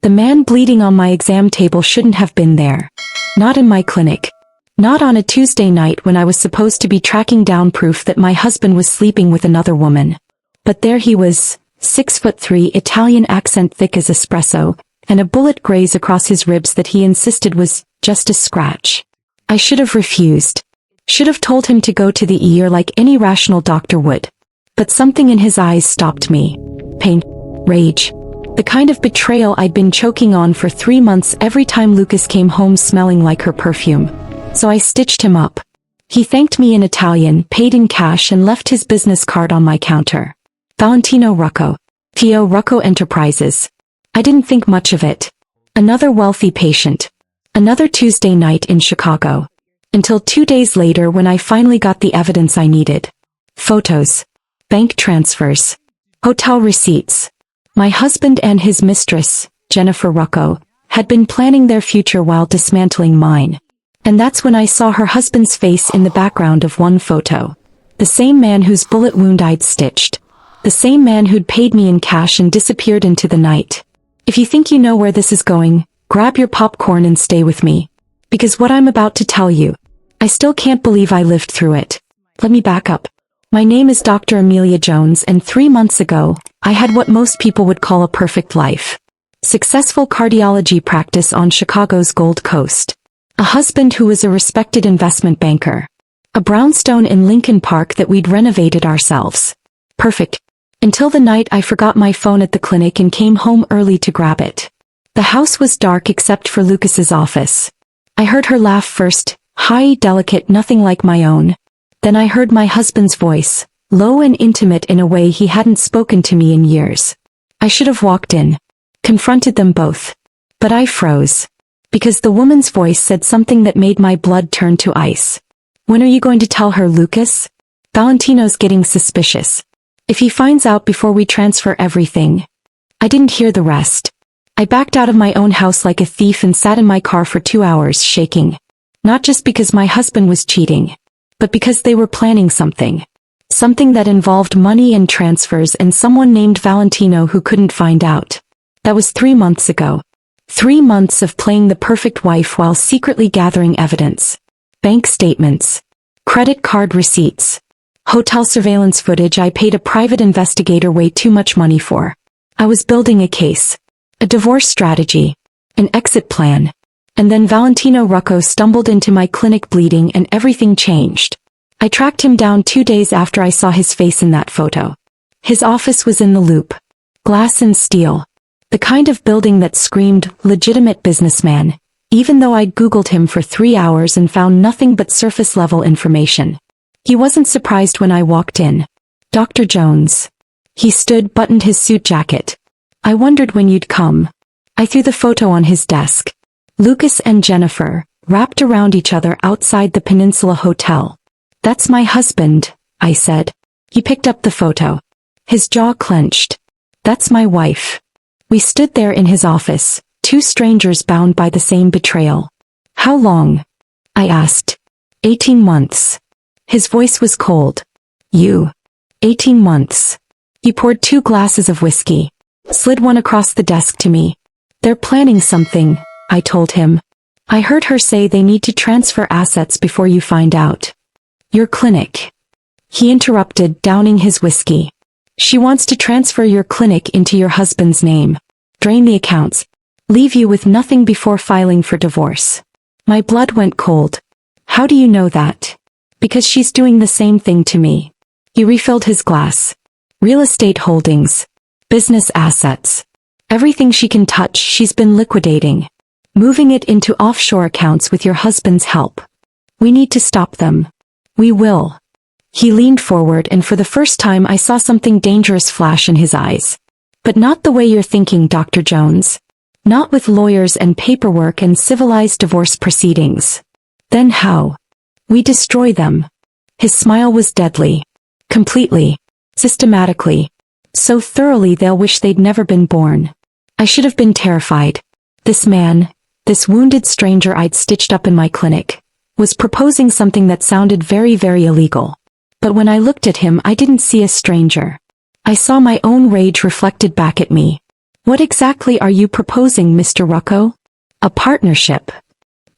The man bleeding on my exam table shouldn't have been there. Not in my clinic. Not on a Tuesday night when I was supposed to be tracking down proof that my husband was sleeping with another woman. But there he was, 6'3", Italian accent thick as espresso, and a bullet graze across his ribs that he insisted was just a scratch. I should have refused. Should have told him to go to the ER like any rational doctor would. But something in his eyes stopped me. Pain. Rage. The kind of betrayal I'd been choking on for 3 months every time Lucas came home smelling like her perfume. So I stitched him up. He thanked me in Italian, paid in cash and left his business card on my counter. Valentino Rucco. Theo Rucco Enterprises. I didn't think much of it. Another wealthy patient. Another Tuesday night in Chicago. Until 2 days later when I finally got the evidence I needed. Photos. Bank transfers. Hotel receipts. My husband and his mistress, Jennifer Rucco, had been planning their future while dismantling mine. And that's when I saw her husband's face in the background of one photo. The same man whose bullet wound I'd stitched. The same man who'd paid me in cash and disappeared into the night. If you think you know where this is going, grab your popcorn and stay with me. Because what I'm about to tell you, I still can't believe I lived through it. Let me back up. My name is Dr. Amelia Jones and 3 months ago, I had what most people would call a perfect life. Successful cardiology practice on Chicago's Gold Coast. A husband who was a respected investment banker. A brownstone in Lincoln Park that we'd renovated ourselves. Perfect. Until the night I forgot my phone at the clinic and came home early to grab it. The house was dark except for Lucas's office. I heard her laugh first, high, delicate, nothing like my own. Then I heard my husband's voice, low and intimate in a way he hadn't spoken to me in years. I should have walked in. Confronted them both. But I froze. Because the woman's voice said something that made my blood turn to ice. When are you going to tell her, Lucas? Valentino's getting suspicious. If he finds out before we transfer everything. I didn't hear the rest. I backed out of my own house like a thief and sat in my car for 2 hours shaking. Not just because my husband was cheating. But because they were planning something. Something that involved money and transfers and someone named Valentino who couldn't find out. That was 3 months ago. 3 months of playing the perfect wife while secretly gathering evidence. Bank statements. Credit card receipts. Hotel surveillance footage I paid a private investigator way too much money for. I was building a case. A divorce strategy. An exit plan. And then Valentino Rucco stumbled into my clinic bleeding and everything changed. I tracked him down 2 days after I saw his face in that photo. His office was in the Loop. Glass and steel. The kind of building that screamed, legitimate businessman, even though I'd Googled him for 3 hours and found nothing but surface-level information. He wasn't surprised when I walked in. Dr. Jones. He stood, buttoned his suit jacket. I wondered when you'd come. I threw the photo on his desk. Lucas and Jennifer, wrapped around each other outside the Peninsula Hotel. That's my husband, I said. He picked up the photo. His jaw clenched. That's my wife. We stood there in his office, 2 strangers bound by the same betrayal. How long? I asked. 18 months. His voice was cold. You. 18 months. He poured 2 glasses of whiskey. Slid one across the desk to me. They're planning something, I told him. I heard her say they need to transfer assets before you find out. Your clinic. He interrupted, downing his whiskey. She wants to transfer your clinic into your husband's name. Drain the accounts. Leave you with nothing before filing for divorce. My blood went cold. How do you know that? Because she's doing the same thing to me. He refilled his glass. Real estate holdings. Business assets. Everything she can touch she's been liquidating. Moving it into offshore accounts with your husband's help. We need to stop them. We will. He leaned forward and for the first time I saw something dangerous flash in his eyes. But not the way you're thinking, Dr. Jones. Not with lawyers and paperwork and civilized divorce proceedings. Then how? We destroy them. His smile was deadly. Completely. Systematically. So thoroughly they'll wish they'd never been born. I should have been terrified. This man, this wounded stranger I'd stitched up in my clinic, was proposing something that sounded very, very illegal. But when I looked at him I didn't see a stranger. I saw my own rage reflected back at me. What exactly are you proposing, Mr. Rucko? A partnership.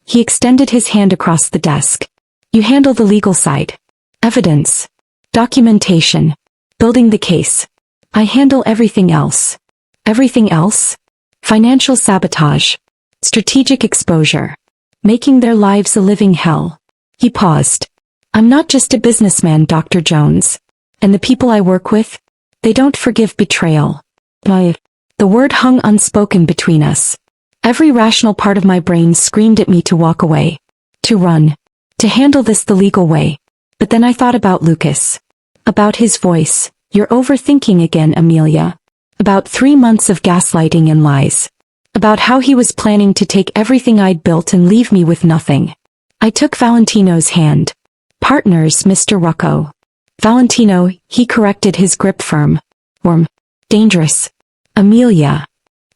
He extended his hand across the desk. You handle the legal side. Evidence. Documentation. Building the case. I handle everything else. Everything else? Financial sabotage. Strategic exposure. Making their lives a living hell. He paused. I'm not just a businessman, Dr. Jones. And the people I work with? They don't forgive betrayal. The word hung unspoken between us. Every rational part of my brain screamed at me to walk away. To run. To handle this the legal way. But then I thought about Lucas. About his voice. You're overthinking again, Amelia. About 3 months of gaslighting and lies. About how he was planning to take everything I'd built and leave me with nothing. I took Valentino's hand. Partners, Mr. Rucko. Valentino, he corrected, his grip firm. Warm. Dangerous. Amelia.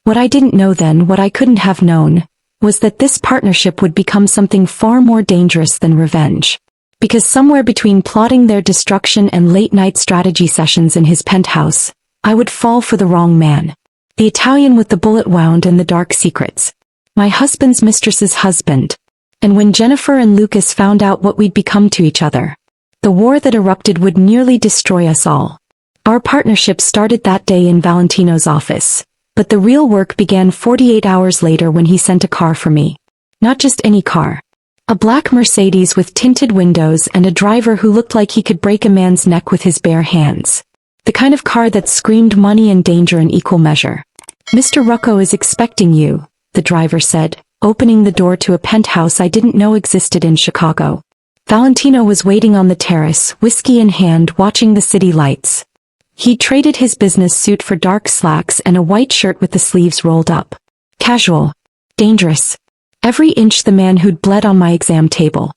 What I didn't know then, what I couldn't have known, was that this partnership would become something far more dangerous than revenge. Because somewhere between plotting their destruction and late-night strategy sessions in his penthouse, I would fall for the wrong man. The Italian with the bullet wound and the dark secrets. My husband's mistress's husband. And when Jennifer and Lucas found out what we'd become to each other, the war that erupted would nearly destroy us all. Our partnership started that day in Valentino's office, but the real work began 48 hours later when he sent a car for me. Not just any car. A black Mercedes with tinted windows and a driver who looked like he could break a man's neck with his bare hands. The kind of car that screamed money and danger in equal measure. Mr. Rucko is expecting you, the driver said, opening the door to a penthouse I didn't know existed in Chicago. Valentino was waiting on the terrace, whiskey in hand, watching the city lights. He traded his business suit for dark slacks and a white shirt with the sleeves rolled up. Casual. Dangerous. Every inch the man who'd bled on my exam table.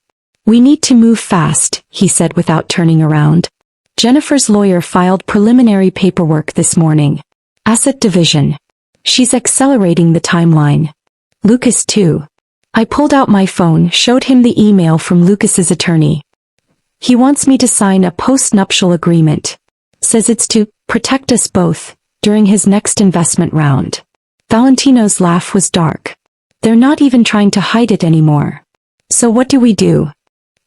We need to move fast, he said without turning around. Jennifer's lawyer filed preliminary paperwork this morning. Asset division. She's accelerating the timeline. Lucas too. I pulled out my phone, showed him the email from Lucas's attorney. He wants me to sign a post-nuptial agreement. Says it's to protect us both during his next investment round. Valentino's laugh was dark. They're not even trying to hide it anymore. So what do we do?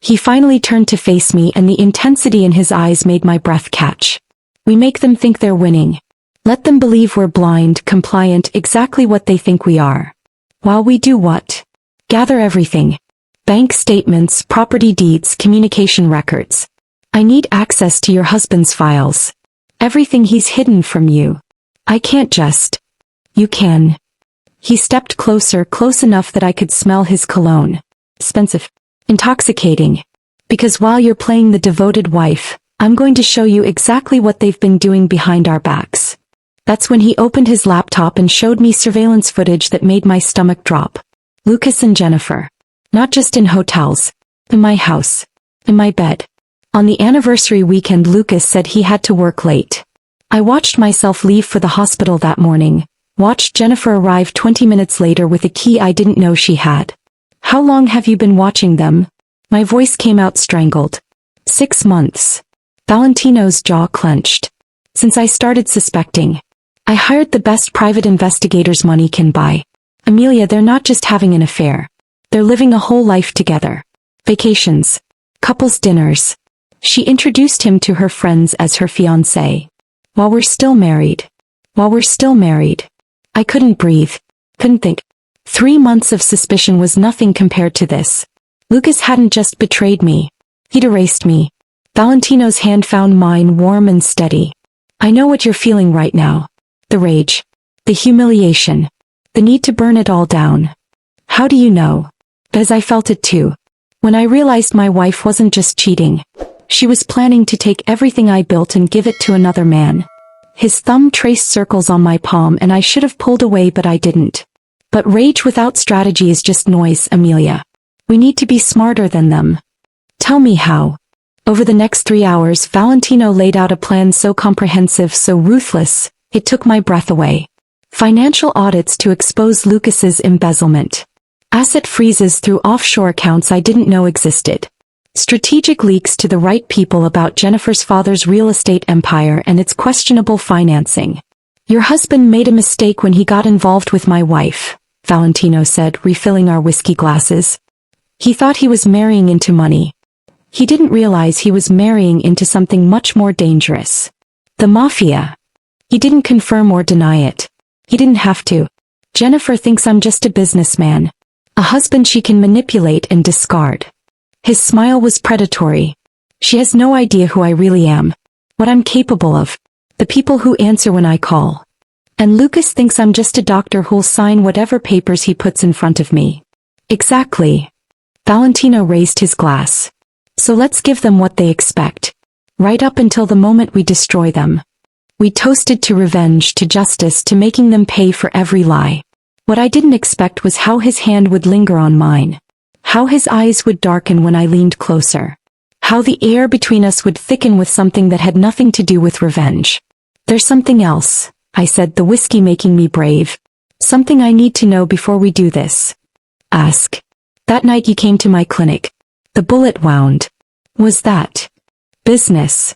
He finally turned to face me and the intensity in his eyes made my breath catch. We make them think they're winning. Let them believe we're blind, compliant, exactly what they think we are. While we do what? Gather everything. Bank statements, property deeds, communication records. I need access to your husband's files. Everything he's hidden from you. I can't just. You can. He stepped closer, close enough that I could smell his cologne. Expensive. Intoxicating. Because while you're playing the devoted wife, I'm going to show you exactly what they've been doing behind our backs. That's when he opened his laptop and showed me surveillance footage that made my stomach drop. Lucas and Jennifer. Not just in hotels. In my house. In my bed. On the anniversary weekend, Lucas said he had to work late. I watched myself leave for the hospital that morning, watched Jennifer arrive 20 minutes later with a key I didn't know she had. How long have you been watching them? My voice came out strangled. 6 months. Valentino's jaw clenched. Since I started suspecting. I hired the best private investigators money can buy. Amelia, they're not just having an affair. They're living a whole life together. Vacations. Couples dinners. She introduced him to her friends as her fiancé. While we're still married. While we're still married. I couldn't breathe. Couldn't think. 3 months of suspicion was nothing compared to this. Lucas hadn't just betrayed me. He'd erased me. Valentino's hand found mine warm and steady. I know what you're feeling right now. The rage. The humiliation. The need to burn it all down. How do you know? Because I felt it too. When I realized my wife wasn't just cheating. She was planning to take everything I built and give it to another man. His thumb traced circles on my palm and I should have pulled away but I didn't. But rage without strategy is just noise, Amelia. We need to be smarter than them. Tell me how. Over the next 3 hours, Valentino laid out a plan so comprehensive, so ruthless, it took my breath away. Financial audits to expose Lucas's embezzlement. Asset freezes through offshore accounts I didn't know existed. Strategic leaks to the right people about Jennifer's father's real estate empire and its questionable financing. Your husband made a mistake when he got involved with my wife, Valentino said, refilling our whiskey glasses. He thought he was marrying into money. He didn't realize he was marrying into something much more dangerous. The Mafia. He didn't confirm or deny it. He didn't have to. Jennifer thinks I'm just a businessman. A husband she can manipulate and discard. His smile was predatory. She has no idea who I really am. What I'm capable of. The people who answer when I call. And Lucas thinks I'm just a doctor who'll sign whatever papers he puts in front of me. Exactly. Valentino raised his glass. So let's give them what they expect. Right up until the moment we destroy them. We toasted to revenge, to justice, to making them pay for every lie. What I didn't expect was how his hand would linger on mine. How his eyes would darken when I leaned closer. How the air between us would thicken with something that had nothing to do with revenge. There's something else, I said, the whiskey making me brave. Something I need to know before we do this. Ask. That night you came to my clinic. The bullet wound. Was that business?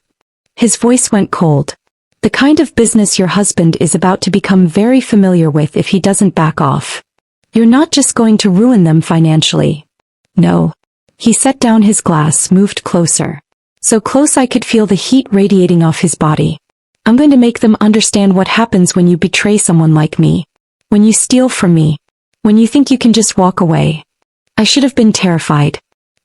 His voice went cold. The kind of business your husband is about to become very familiar with if he doesn't back off. You're not just going to ruin them financially. No. He set down his glass, moved closer. So close I could feel the heat radiating off his body. I'm going to make them understand what happens when you betray someone like me. When you steal from me. When you think you can just walk away. I should have been terrified.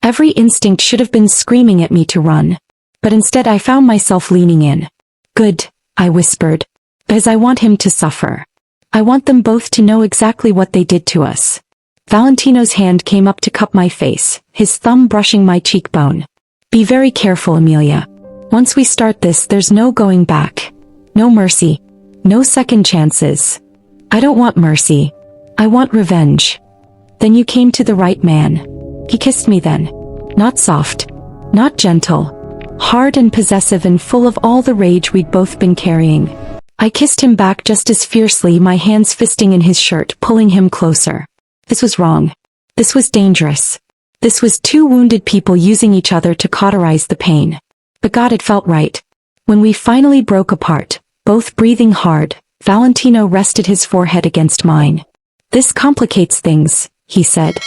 Every instinct should have been screaming at me to run. But instead I found myself leaning in. Good, I whispered. Because I want him to suffer. I want them both to know exactly what they did to us. Valentino's hand came up to cup my face, his thumb brushing my cheekbone. Be very careful, Amelia. Once we start this, there's no going back. No mercy. No second chances. I don't want mercy. I want revenge. Then you came to the right man. He kissed me then. Not soft. Not gentle. Hard and possessive and full of all the rage we'd both been carrying. I kissed him back just as fiercely, my hands fisting in his shirt, pulling him closer. This was wrong. This was dangerous. This was two wounded people using each other to cauterize the pain. But God, it felt right. When we finally broke apart, both breathing hard, Valentino rested his forehead against mine. This complicates things, he said.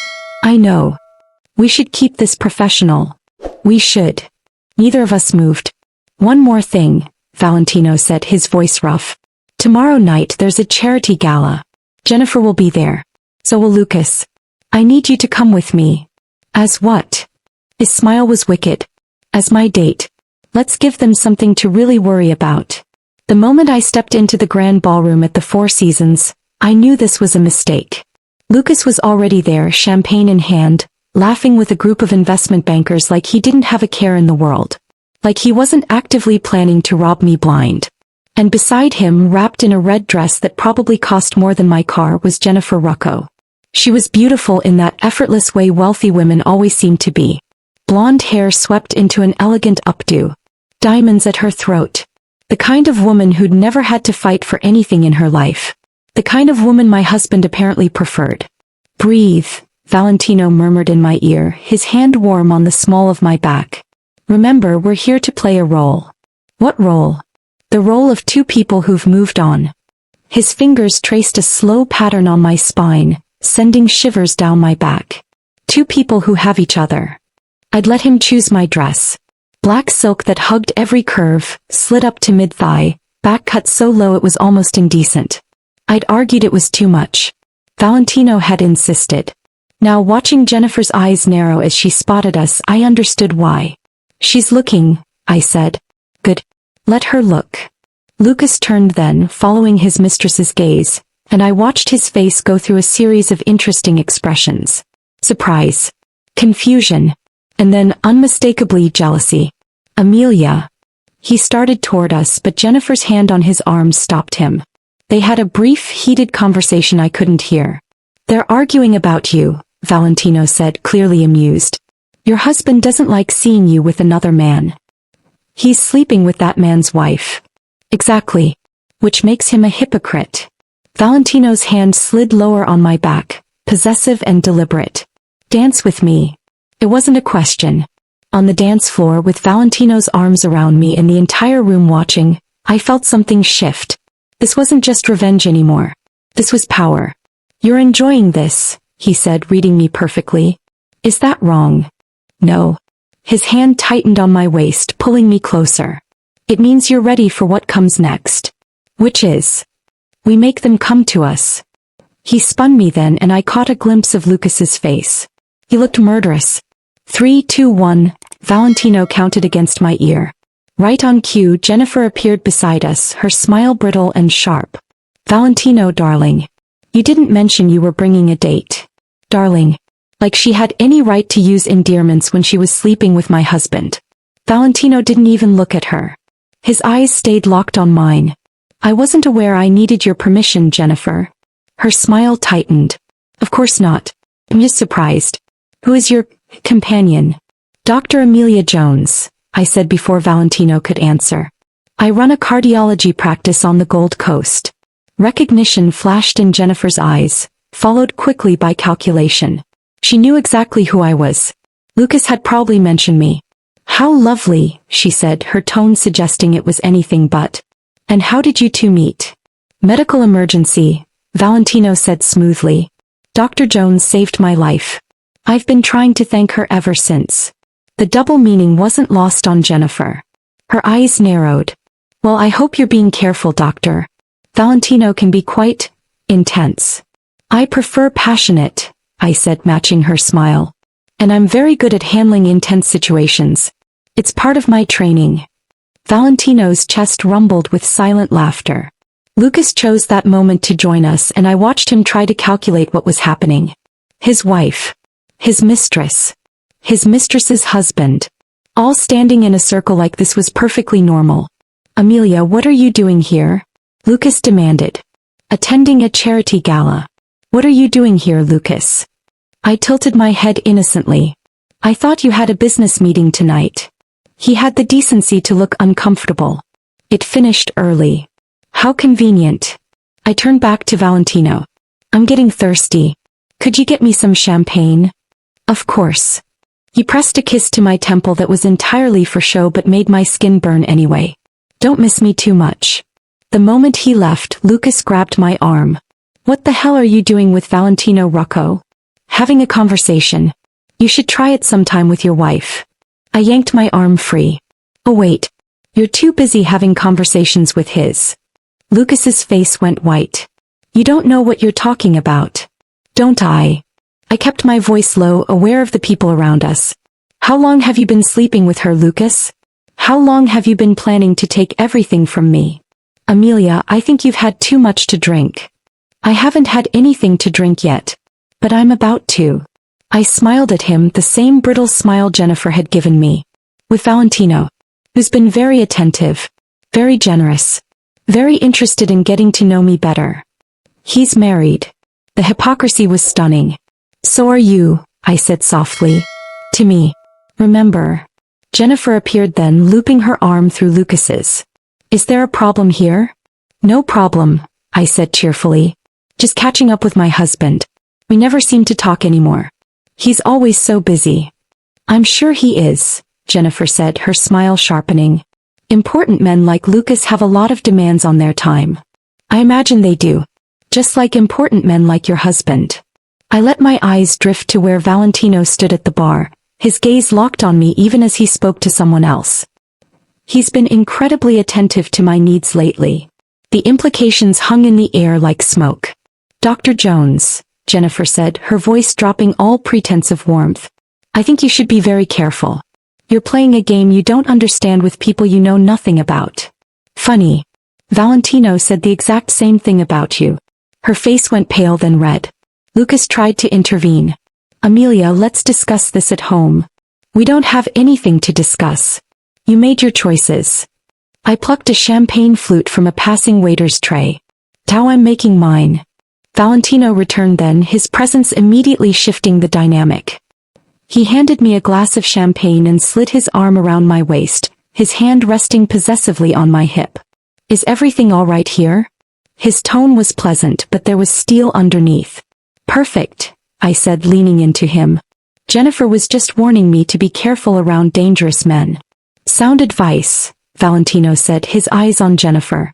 I know. We should keep this professional. We should. Neither of us moved. One more thing, Valentino said, his voice rough. Tomorrow night there's a charity gala. Jennifer will be there. So will Lucas. I need you to come with me. As what? His smile was wicked. As my date. Let's give them something to really worry about. The moment I stepped into the grand ballroom at the Four Seasons, I knew this was a mistake. Lucas was already there, champagne in hand, laughing with a group of investment bankers like he didn't have a care in the world. Like he wasn't actively planning to rob me blind. And beside him, wrapped in a red dress that probably cost more than my car, was Jennifer Rucco. She was beautiful in that effortless way wealthy women always seem to be. Blonde hair swept into an elegant updo. Diamonds at her throat. The kind of woman who'd never had to fight for anything in her life. The kind of woman my husband apparently preferred. Breathe, Valentino murmured in my ear, his hand warm on the small of my back. Remember, we're here to play a role. What role? The role of two people who've moved on. His fingers traced a slow pattern on my spine, sending shivers down my back. Two people who have each other. I'd let him choose my dress. Black silk that hugged every curve, slid up to mid-thigh, back cut so low it was almost indecent. I'd argued it was too much. Valentino had insisted. Now, watching Jennifer's eyes narrow as she spotted us, I understood why. She's looking, I said. Good. Let her look. Lucas turned then, following his mistress's gaze, and I watched his face go through a series of interesting expressions. Surprise. Confusion. And then, unmistakably, jealousy. Amelia. He started toward us, but Jennifer's hand on his arm stopped him. They had a brief, heated conversation I couldn't hear. They're arguing about you, Valentino said, clearly amused. Your husband doesn't like seeing you with another man. He's sleeping with that man's wife. Exactly. Which makes him a hypocrite. Valentino's hand slid lower on my back, possessive and deliberate. Dance with me. It wasn't a question. On the dance floor with Valentino's arms around me and the entire room watching, I felt something shift. This wasn't just revenge anymore. This was power. You're enjoying this, he said, reading me perfectly. Is that wrong? No. His hand tightened on my waist, pulling me closer. It means you're ready for what comes next. Which is? We make them come to us. He spun me then and I caught a glimpse of Lucas's face. He looked murderous. 3, 2, 1, Valentino counted against my ear. Right on cue, Jennifer appeared beside us, her smile brittle and sharp. Valentino, darling. You didn't mention you were bringing a date. Darling. Like she had any right to use endearments when she was sleeping with my husband. Valentino didn't even look at her. His eyes stayed locked on mine. I wasn't aware I needed your permission, Jennifer. Her smile tightened. Of course not. I'm just surprised. Who is your companion? Dr. Amelia Jones, I said before Valentino could answer. I run a cardiology practice on the Gold Coast. Recognition flashed in Jennifer's eyes, followed quickly by calculation. She knew exactly who I was. Lucas had probably mentioned me. How lovely, she said, her tone suggesting it was anything but. And how did you two meet? Medical emergency, Valentino said smoothly. Dr. Jones saved my life. I've been trying to thank her ever since. The double meaning wasn't lost on Jennifer. Her eyes narrowed. Well, I hope you're being careful, doctor. Valentino can be quite intense. I prefer passionate, I said, matching her smile. And I'm very good at handling intense situations. It's part of my training. Valentino's chest rumbled with silent laughter. Lucas chose that moment to join us and I watched him try to calculate what was happening. His wife. His mistress. His mistress's husband. All standing in a circle like this was perfectly normal. Amelia, what are you doing here? Lucas demanded. Attending a charity gala. What are you doing here, Lucas? I tilted my head innocently. I thought you had a business meeting tonight. He had the decency to look uncomfortable. It finished early. How convenient. I turned back to Valentino. I'm getting thirsty. Could you get me some champagne? Of course. He pressed a kiss to my temple that was entirely for show but made my skin burn anyway. Don't miss me too much. The moment he left, Lucas grabbed my arm. What the hell are you doing with Valentino Rocco? Having a conversation. You should try it sometime with your wife. I yanked my arm free. Oh wait. You're too busy having conversations with his. Lucas's face went white. You don't know what you're talking about. Don't I? I kept my voice low, aware of the people around us. How long have you been sleeping with her, Lucas? How long have you been planning to take everything from me? Amelia, I think you've had too much to drink. I haven't had anything to drink yet. But I'm about to. I smiled at him, the same brittle smile Jennifer had given me. With Valentino. Who's been very attentive. Very generous. Very interested in getting to know me better. He's married. The hypocrisy was stunning. So are you, I said softly. To me. Remember. Jennifer appeared then, looping her arm through Lucas's. Is there a problem here? No problem, I said cheerfully. Just catching up with my husband. We never seem to talk anymore. He's always so busy. I'm sure he is, Jennifer said, her smile sharpening. Important men like Lucas have a lot of demands on their time. I imagine they do. Just like important men like your husband. I let my eyes drift to where Valentino stood at the bar, his gaze locked on me even as he spoke to someone else. He's been incredibly attentive to my needs lately. The implications hung in the air like smoke. Dr. Jones, Jennifer said, her voice dropping all pretense of warmth. I think you should be very careful. You're playing a game you don't understand with people you know nothing about. Funny. Valentino said the exact same thing about you. Her face went pale then red. Lucas tried to intervene. Amelia, let's discuss this at home. We don't have anything to discuss. You made your choices. I plucked a champagne flute from a passing waiter's tray. Now I'm making mine. Valentino returned then, his presence immediately shifting the dynamic. He handed me a glass of champagne and slid his arm around my waist, his hand resting possessively on my hip. Is everything all right here? His tone was pleasant, but there was steel underneath. Perfect, I said, leaning into him. Jennifer was just warning me to be careful around dangerous men. Sound advice, Valentino said, his eyes on Jennifer.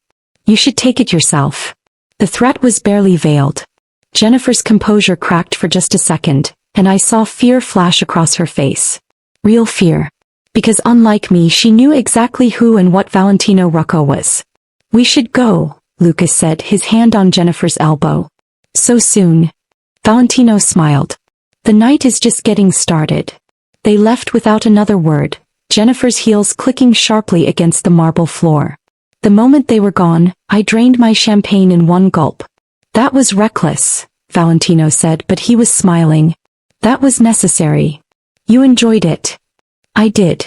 You should take it yourself. The threat was barely veiled. Jennifer's composure cracked for just a second, and I saw fear flash across her face. Real fear. Because unlike me, she knew exactly who and what Valentino Rocco was. We should go, Lucas said, his hand on Jennifer's elbow. So soon? Valentino smiled. The night is just getting started. They left without another word, Jennifer's heels clicking sharply against the marble floor. The moment they were gone, I drained my champagne in one gulp. That was reckless, Valentino said, but he was smiling. That was necessary. You enjoyed it. I did.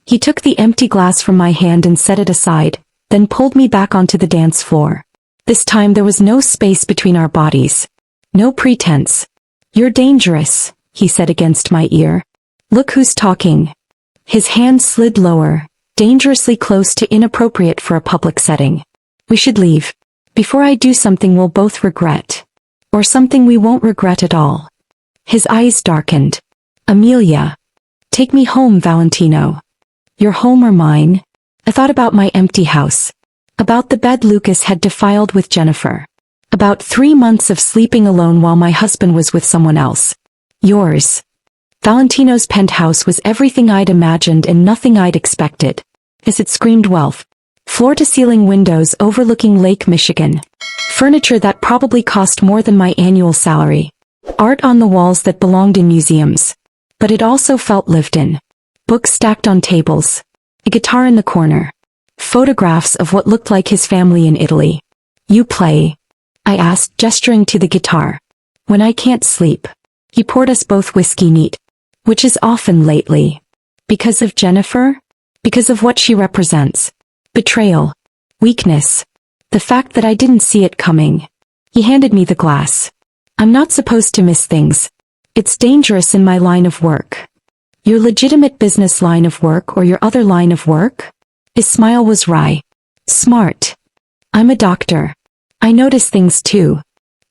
He took the empty glass from my hand and set it aside, then pulled me back onto the dance floor. This time there was no space between our bodies. No pretense. You're dangerous, he said against my ear. Look who's talking. His hand slid lower, dangerously close to inappropriate for a public setting. We should leave. Before I do something we'll both regret. Or something we won't regret at all. His eyes darkened. Amelia. Take me home, Valentino. Your home or mine? I thought about my empty house. About the bed Lucas had defiled with Jennifer. About 3 months of sleeping alone while my husband was with someone else. Yours. Valentino's penthouse was everything I'd imagined and nothing I'd expected. As it screamed wealth. Floor-to-ceiling windows overlooking Lake Michigan. Furniture that probably cost more than my annual salary. Art on the walls that belonged in museums. But it also felt lived in. Books stacked on tables. A guitar in the corner. Photographs of what looked like his family in Italy. You play? I asked, gesturing to the guitar. When I can't sleep. He poured us both whiskey neat. Which is often lately. Because of Jennifer? Because of what she represents. Betrayal. Weakness. The fact that I didn't see it coming. He handed me the glass. I'm not supposed to miss things. It's dangerous in my line of work. Your legitimate business line of work or your other line of work? His smile was wry. Smart. I'm a doctor. I notice things too.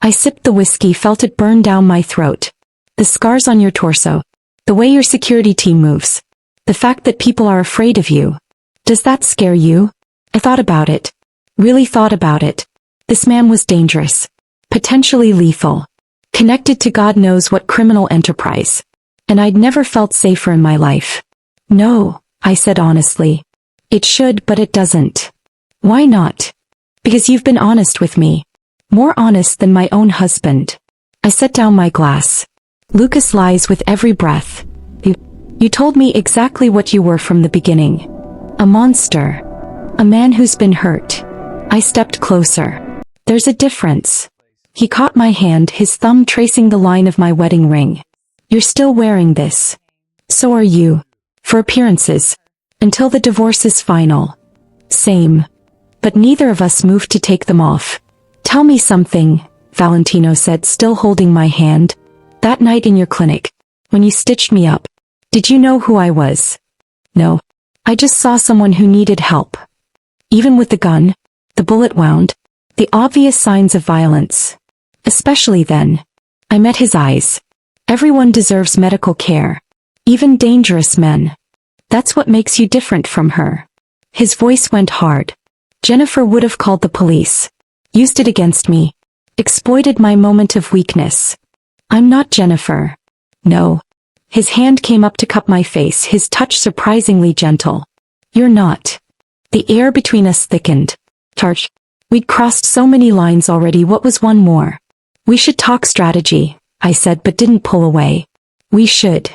I sipped the whiskey, felt it burn down my throat. The scars on your torso. The way your security team moves. The fact that people are afraid of you. Does that scare you? I thought about it. Really thought about it. This man was dangerous. Potentially lethal. Connected to God knows what criminal enterprise. And I'd never felt safer in my life. No, I said honestly. It should, but it doesn't. Why not? Because you've been honest with me. More honest than my own husband. I set down my glass. Lucas lies with every breath. You told me exactly what you were from the beginning. A monster. A man who's been hurt. I stepped closer. There's a difference. He caught my hand, his thumb tracing the line of my wedding ring. You're still wearing this. So are you. For appearances. Until the divorce is final. Same. But neither of us moved to take them off. Tell me something, Valentino said, still holding my hand. That night in your clinic, when you stitched me up, did you know who I was? No. I just saw someone who needed help. Even with the gun, the bullet wound, the obvious signs of violence. Especially then. I met his eyes. Everyone deserves medical care. Even dangerous men. That's what makes you different from her. His voice went hard. Jennifer would have called the police. Used it against me. Exploited my moment of weakness. I'm not Jennifer. No. His hand came up to cup my face, his touch surprisingly gentle. You're not. The air between us thickened. Tarch. We'd crossed so many lines already, what was one more? We should talk strategy, I said, but didn't pull away. We should.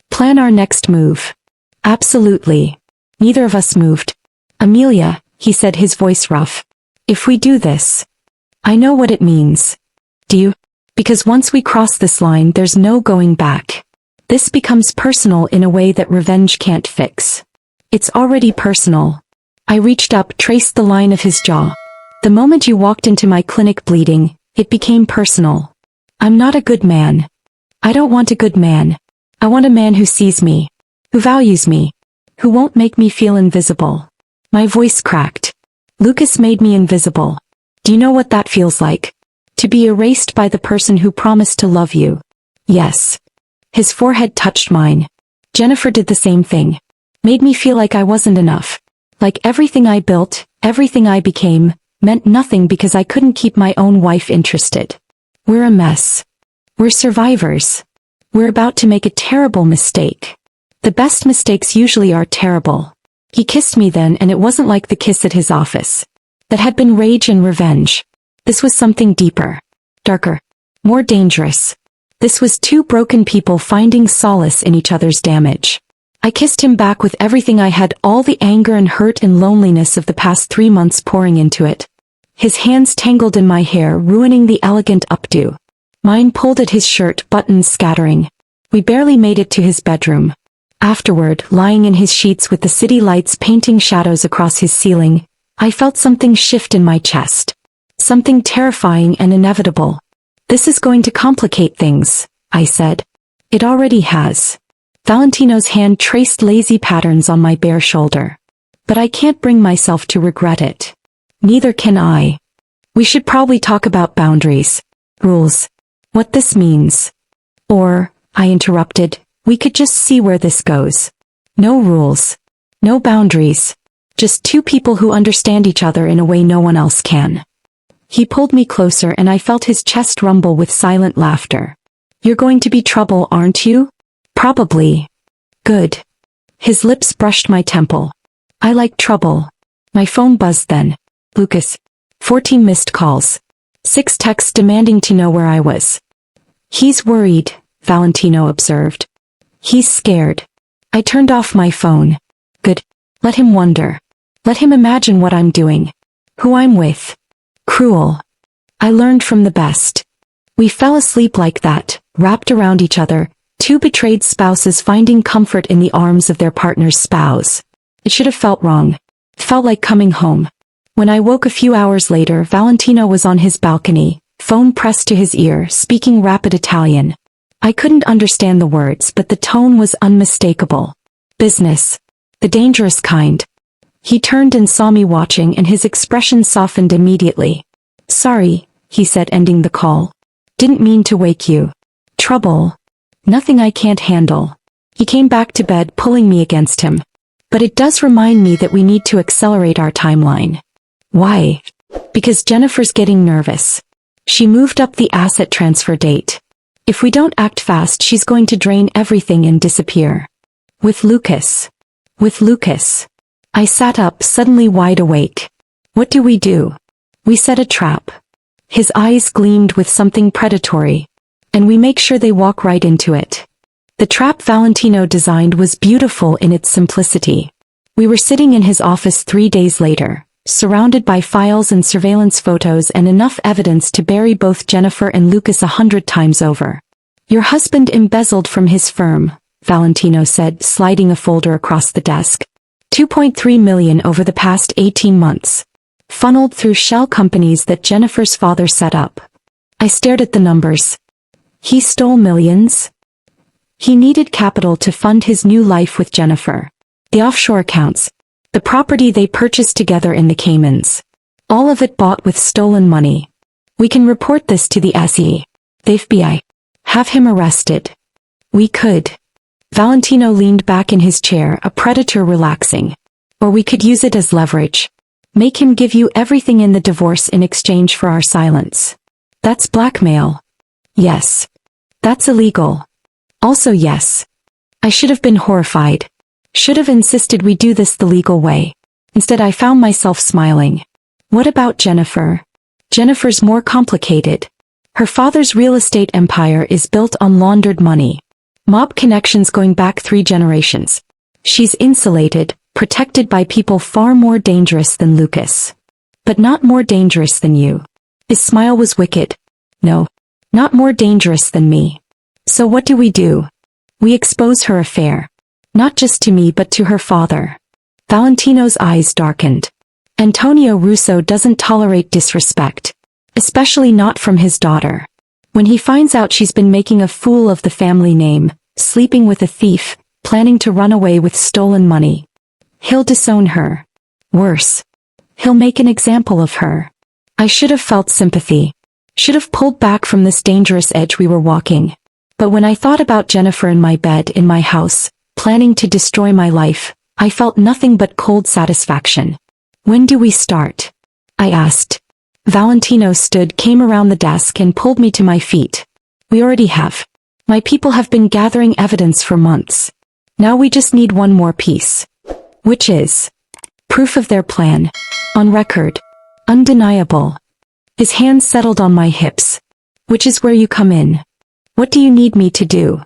Plan our next move. Absolutely. Neither of us moved. Amelia, he said, his voice rough. If we do this. I know what it means. Do you? Because once we cross this line, there's no going back. This becomes personal in a way that revenge can't fix. It's already personal. I reached up, traced the line of his jaw. The moment you walked into my clinic bleeding, it became personal. I'm not a good man. I don't want a good man. I want a man who sees me. Who values me. Who won't make me feel invisible. My voice cracked. Lucas made me invisible. Do you know what that feels like? To be erased by the person who promised to love you. Yes. His forehead touched mine. Jennifer did the same thing. Made me feel like I wasn't enough. Like everything I built, everything I became, meant nothing because I couldn't keep my own wife interested. We're a mess. We're survivors. We're about to make a terrible mistake. The best mistakes usually are terrible. He kissed me then, and it wasn't like the kiss at his office. That had been rage and revenge. This was something deeper, darker, more dangerous. This was two broken people finding solace in each other's damage. I kissed him back with everything I had, all the anger and hurt and loneliness of the past 3 months pouring into it. His hands tangled in my hair, ruining the elegant updo. Mine pulled at his shirt, buttons scattering. We barely made it to his bedroom. Afterward, lying in his sheets with the city lights painting shadows across his ceiling, I felt something shift in my chest. Something terrifying and inevitable. This is going to complicate things, I said. It already has. Valentino's hand traced lazy patterns on my bare shoulder. But I can't bring myself to regret it. Neither can I. We should probably talk about boundaries, rules, what this means. Or, I interrupted, we could just see where this goes. No rules. No boundaries. Just two people who understand each other in a way no one else can. He pulled me closer and I felt his chest rumble with silent laughter. You're going to be trouble, aren't you? Probably. Good. His lips brushed my temple. I like trouble. My phone buzzed then. Lucas. 14 missed calls. 6 texts demanding to know where I was. He's worried, Valentino observed. He's scared. I turned off my phone. Good. Let him wonder. Let him imagine what I'm doing. Who I'm with. Cruel. I learned from the best. We fell asleep like that, wrapped around each other, two betrayed spouses finding comfort in the arms of their partner's spouse. It should have felt wrong. It felt like coming home. When I woke a few hours later, Valentino was on his balcony, phone pressed to his ear, speaking rapid Italian. I couldn't understand the words, but the tone was unmistakable. Business. The dangerous kind. He turned and saw me watching, and his expression softened immediately. Sorry, he said, ending the call. Didn't mean to wake you. Trouble. Nothing I can't handle. He came back to bed, pulling me against him. But it does remind me that we need to accelerate our timeline. Why? Because Jennifer's getting nervous. She moved up the asset transfer date. If we don't act fast, she's going to drain everything and disappear. With Lucas. With Lucas. I sat up, suddenly wide awake. What do? We set a trap. His eyes gleamed with something predatory. And we make sure they walk right into it. The trap Valentino designed was beautiful in its simplicity. We were sitting in his office 3 days later, surrounded by files and surveillance photos and enough evidence to bury both Jennifer and Lucas 100 times over. Your husband embezzled from his firm, Valentino said, sliding a folder across the desk. 2.3 million over the past 18 months. Funneled through shell companies that Jennifer's father set up. I stared at the numbers. He stole millions? He needed capital to fund his new life with Jennifer. The offshore accounts. The property they purchased together in the Caymans. All of it bought with stolen money. We can report this to the SE. The FBI. Have him arrested. We could. Valentino leaned back in his chair, a predator relaxing. Or we could use it as leverage. Make him give you everything in the divorce in exchange for our silence. That's blackmail. Yes. That's illegal. Also yes. I should have been horrified. Should have insisted we do this the legal way. Instead I found myself smiling. What about Jennifer? Jennifer's more complicated. Her father's real estate empire is built on laundered money. Mob connections going back 3 generations. She's insulated, protected by people far more dangerous than Lucas. But not more dangerous than you. His smile was wicked. No. Not more dangerous than me. So what do? We expose her affair. Not just to me but to her father. Valentino's eyes darkened. Antonio Russo doesn't tolerate disrespect. Especially not from his daughter. When he finds out she's been making a fool of the family name, sleeping with a thief, planning to run away with stolen money. He'll disown her. Worse. He'll make an example of her. I should have felt sympathy. Should have pulled back from this dangerous edge we were walking. But when I thought about Jennifer in my bed in my house, planning to destroy my life, I felt nothing but cold satisfaction. When do we start? I asked. Valentino came around the desk and pulled me to my feet. We already have. My people have been gathering evidence for months. Now we just need one more piece. Which is proof of their plan. On record. Undeniable. His hands settled on my hips. Which is where you come in. What do you need me to do?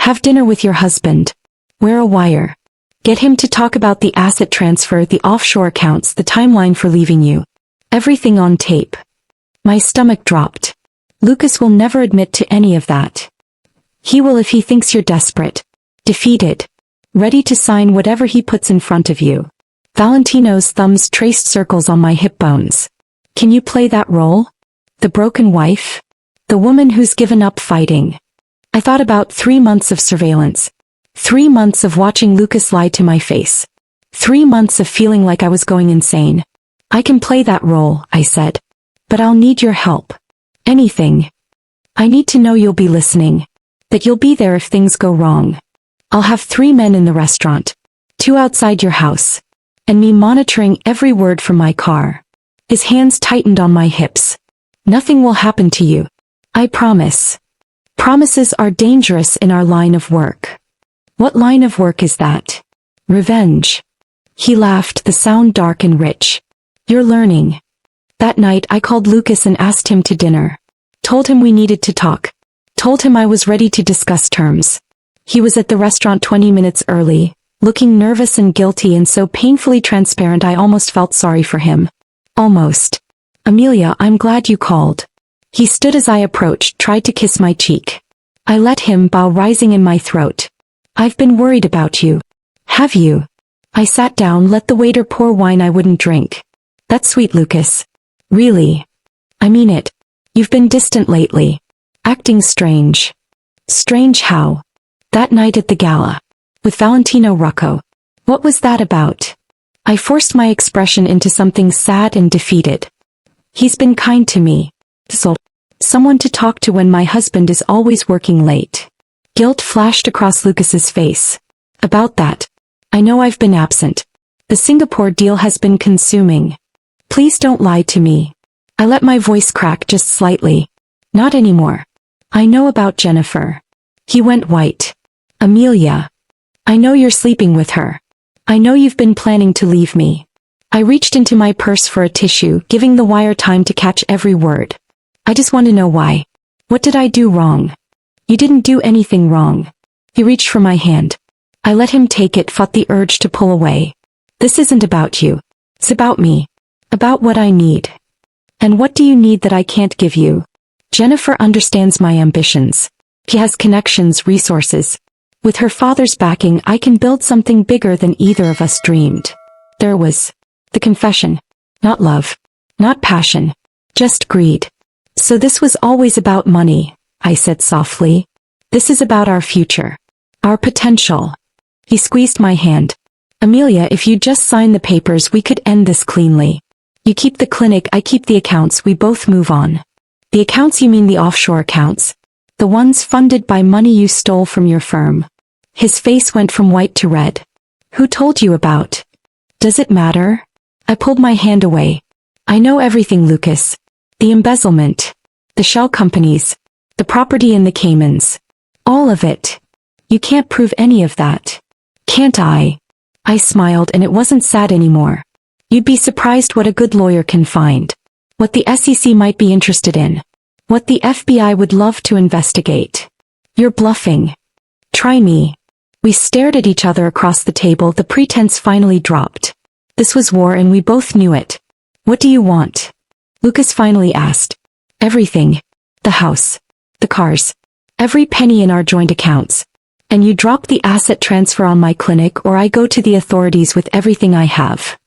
Have dinner with your husband. Wear a wire. Get him to talk about the asset transfer, the offshore accounts, the timeline for leaving you. Everything on tape. My stomach dropped. Lucas will never admit to any of that. He will if he thinks you're desperate. Defeated. Ready to sign whatever he puts in front of you. Valentino's thumbs traced circles on my hip bones. Can you play that role? The broken wife? The woman who's given up fighting. I thought about 3 months of surveillance. 3 months of watching Lucas lie to my face. 3 months of feeling like I was going insane. I can play that role, I said. But I'll need your help. Anything. I need to know you'll be listening. That you'll be there if things go wrong. I'll have 3 men in the restaurant. 2 outside your house. And me monitoring every word from my car. His hands tightened on my hips. Nothing will happen to you. I promise. Promises are dangerous in our line of work. What line of work is that? Revenge. He laughed, the sound dark and rich. You're learning. That night I called Lucas and asked him to dinner. Told him we needed to talk. Told him I was ready to discuss terms. He was at the restaurant 20 minutes early, looking nervous and guilty and so painfully transparent I almost felt sorry for him. Almost. Amelia, I'm glad you called. He stood as I approached, tried to kiss my cheek. I let him, bow rising in my throat. I've been worried about you. Have you? I sat down, let the waiter pour wine I wouldn't drink. That's sweet, Lucas. Really? I mean it. You've been distant lately. Acting strange. Strange how? That night at the gala. With Valentino Rocco. What was that about? I forced my expression into something sad and defeated. He's been kind to me. Someone to talk to when my husband is always working late. Guilt flashed across Lucas's face. About that. I know I've been absent. The Singapore deal has been consuming. Please don't lie to me. I let my voice crack just slightly. Not anymore. I know about Jennifer. He went white. Amelia. I know you're sleeping with her. I know you've been planning to leave me. I reached into my purse for a tissue, giving the wire time to catch every word. I just want to know why. What did I do wrong? You didn't do anything wrong. He reached for my hand. I let him take it, fought the urge to pull away. This isn't about you. It's about me. About what I need. And what do you need that I can't give you? Jennifer understands my ambitions. She has connections, resources. With her father's backing, I can build something bigger than either of us dreamed. There was the confession. Not love. Not passion. Just greed. So this was always about money, I said softly. This is about our future. Our potential. He squeezed my hand. Amelia, if you just sign the papers we could end this cleanly. You keep the clinic, I keep the accounts, we both move on. The accounts, you mean the offshore accounts? The ones funded by money you stole from your firm. His face went from white to red. Who told you about? Does it matter? I pulled my hand away. I know everything, Lucas. The embezzlement. The shell companies. The property in the Caymans. All of it. You can't prove any of that. Can't I? I smiled, and it wasn't sad anymore. You'd be surprised what a good lawyer can find. What the SEC might be interested in. What the FBI would love to investigate. You're bluffing. Try me. We stared at each other across the table. The pretense finally dropped. This was war and we both knew it. What do you want? Lucas finally asked. Everything. The house. The cars. Every penny in our joint accounts. And you drop the asset transfer on my clinic or I go to the authorities with everything I have.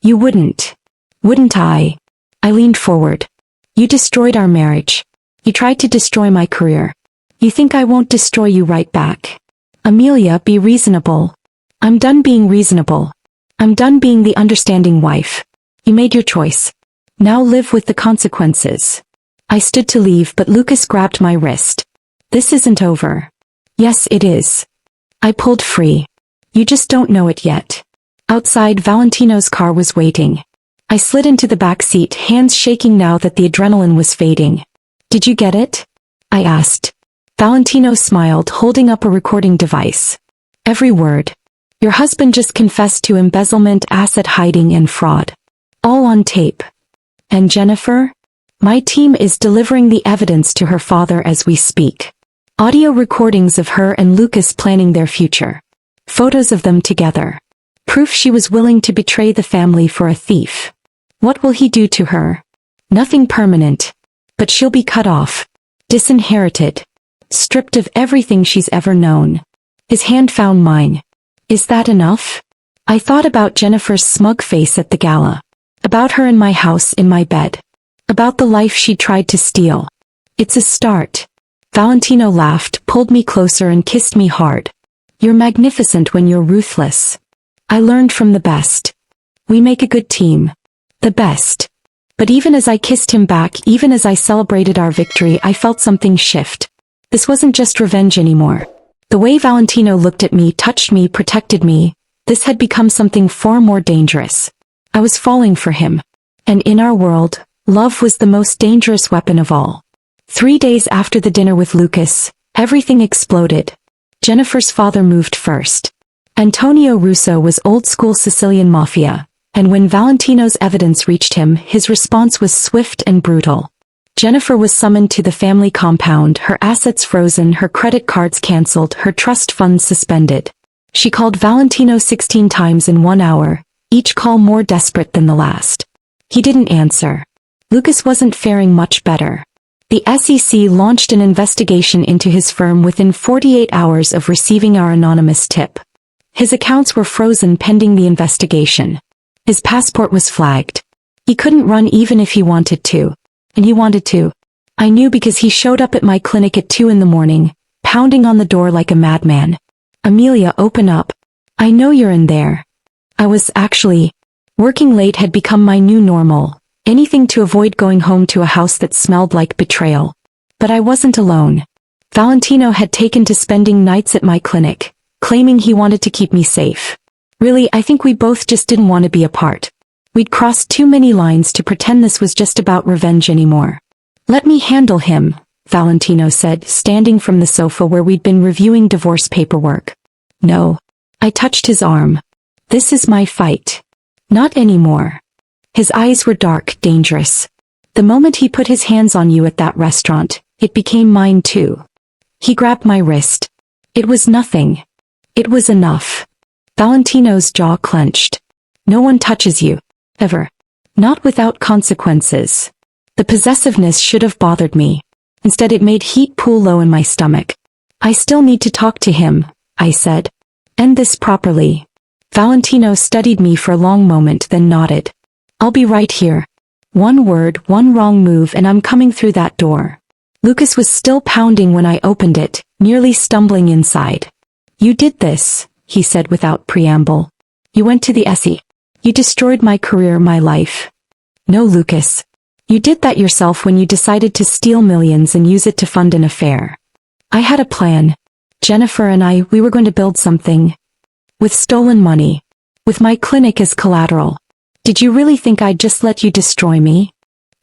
You wouldn't. Wouldn't I? I leaned forward. You destroyed our marriage. You tried to destroy my career. You think I won't destroy you right back? Amelia, be reasonable. I'm done being reasonable. I'm done being the understanding wife. You made your choice. Now live with the consequences. I stood to leave, but Lucas grabbed my wrist. This isn't over. Yes, it is. I pulled free. You just don't know it yet. Outside, Valentino's car was waiting. I slid into the back seat, hands shaking now that the adrenaline was fading. Did you get it? I asked. Valentino smiled, holding up a recording device. Every word. Your husband just confessed to embezzlement, asset hiding, and fraud. All on tape. And Jennifer? My team is delivering the evidence to her father as we speak. Audio recordings of her and Lucas planning their future. Photos of them together. Proof she was willing to betray the family for a thief. What will he do to her? Nothing permanent. But she'll be cut off. Disinherited. Stripped of everything she's ever known. His hand found mine. Is that enough? I thought about Jennifer's smug face at the gala. About her in my house, in my bed. About the life she tried to steal. It's a start. Valentino laughed, pulled me closer and kissed me hard. You're magnificent when you're ruthless. I learned from the best. We make a good team. The best. But even as I kissed him back, even as I celebrated our victory, I felt something shift. This wasn't just revenge anymore. The way Valentino looked at me, touched me, protected me, this had become something far more dangerous. I was falling for him. And in our world, love was the most dangerous weapon of all. 3 days after the dinner with Lucas, everything exploded. Jennifer's father moved first. Antonio Russo was old-school Sicilian mafia, and when Valentino's evidence reached him, his response was swift and brutal. Jennifer was summoned to the family compound, her assets frozen, her credit cards cancelled, her trust funds suspended. She called Valentino 16 times in 1 hour, each call more desperate than the last. He didn't answer. Lucas wasn't faring much better. The SEC launched an investigation into his firm within 48 hours of receiving our anonymous tip. His accounts were frozen pending the investigation. His passport was flagged. He couldn't run even if he wanted to. And he wanted to. I knew because he showed up at my clinic at 2 in the morning, pounding on the door like a madman. Amelia, open up. I know you're in there. I was actually. Working late had become my new normal. Anything to avoid going home to a house that smelled like betrayal. But I wasn't alone. Valentino had taken to spending nights at my clinic, claiming he wanted to keep me safe. Really, I think we both just didn't want to be apart. We'd crossed too many lines to pretend this was just about revenge anymore. Let me handle him, Valentino said, standing from the sofa where we'd been reviewing divorce paperwork. No. I touched his arm. This is my fight. Not anymore. His eyes were dark, dangerous. The moment he put his hands on you at that restaurant, it became mine too. He grabbed my wrist. It was nothing. It was enough. Valentino's jaw clenched. No one touches you. Ever. Not without consequences. The possessiveness should have bothered me. Instead it made heat pool low in my stomach. I still need to talk to him, I said. End this properly. Valentino studied me for a long moment, then nodded. I'll be right here. One word, one wrong move, and I'm coming through that door. Lucas was still pounding when I opened it, nearly stumbling inside. You did this, he said without preamble. You went to the SE. You destroyed my career, my life. No, Lucas. You did that yourself when you decided to steal millions and use it to fund an affair. I had a plan. Jennifer and I, we were going to build something. With stolen money. With my clinic as collateral. Did you really think I'd just let you destroy me?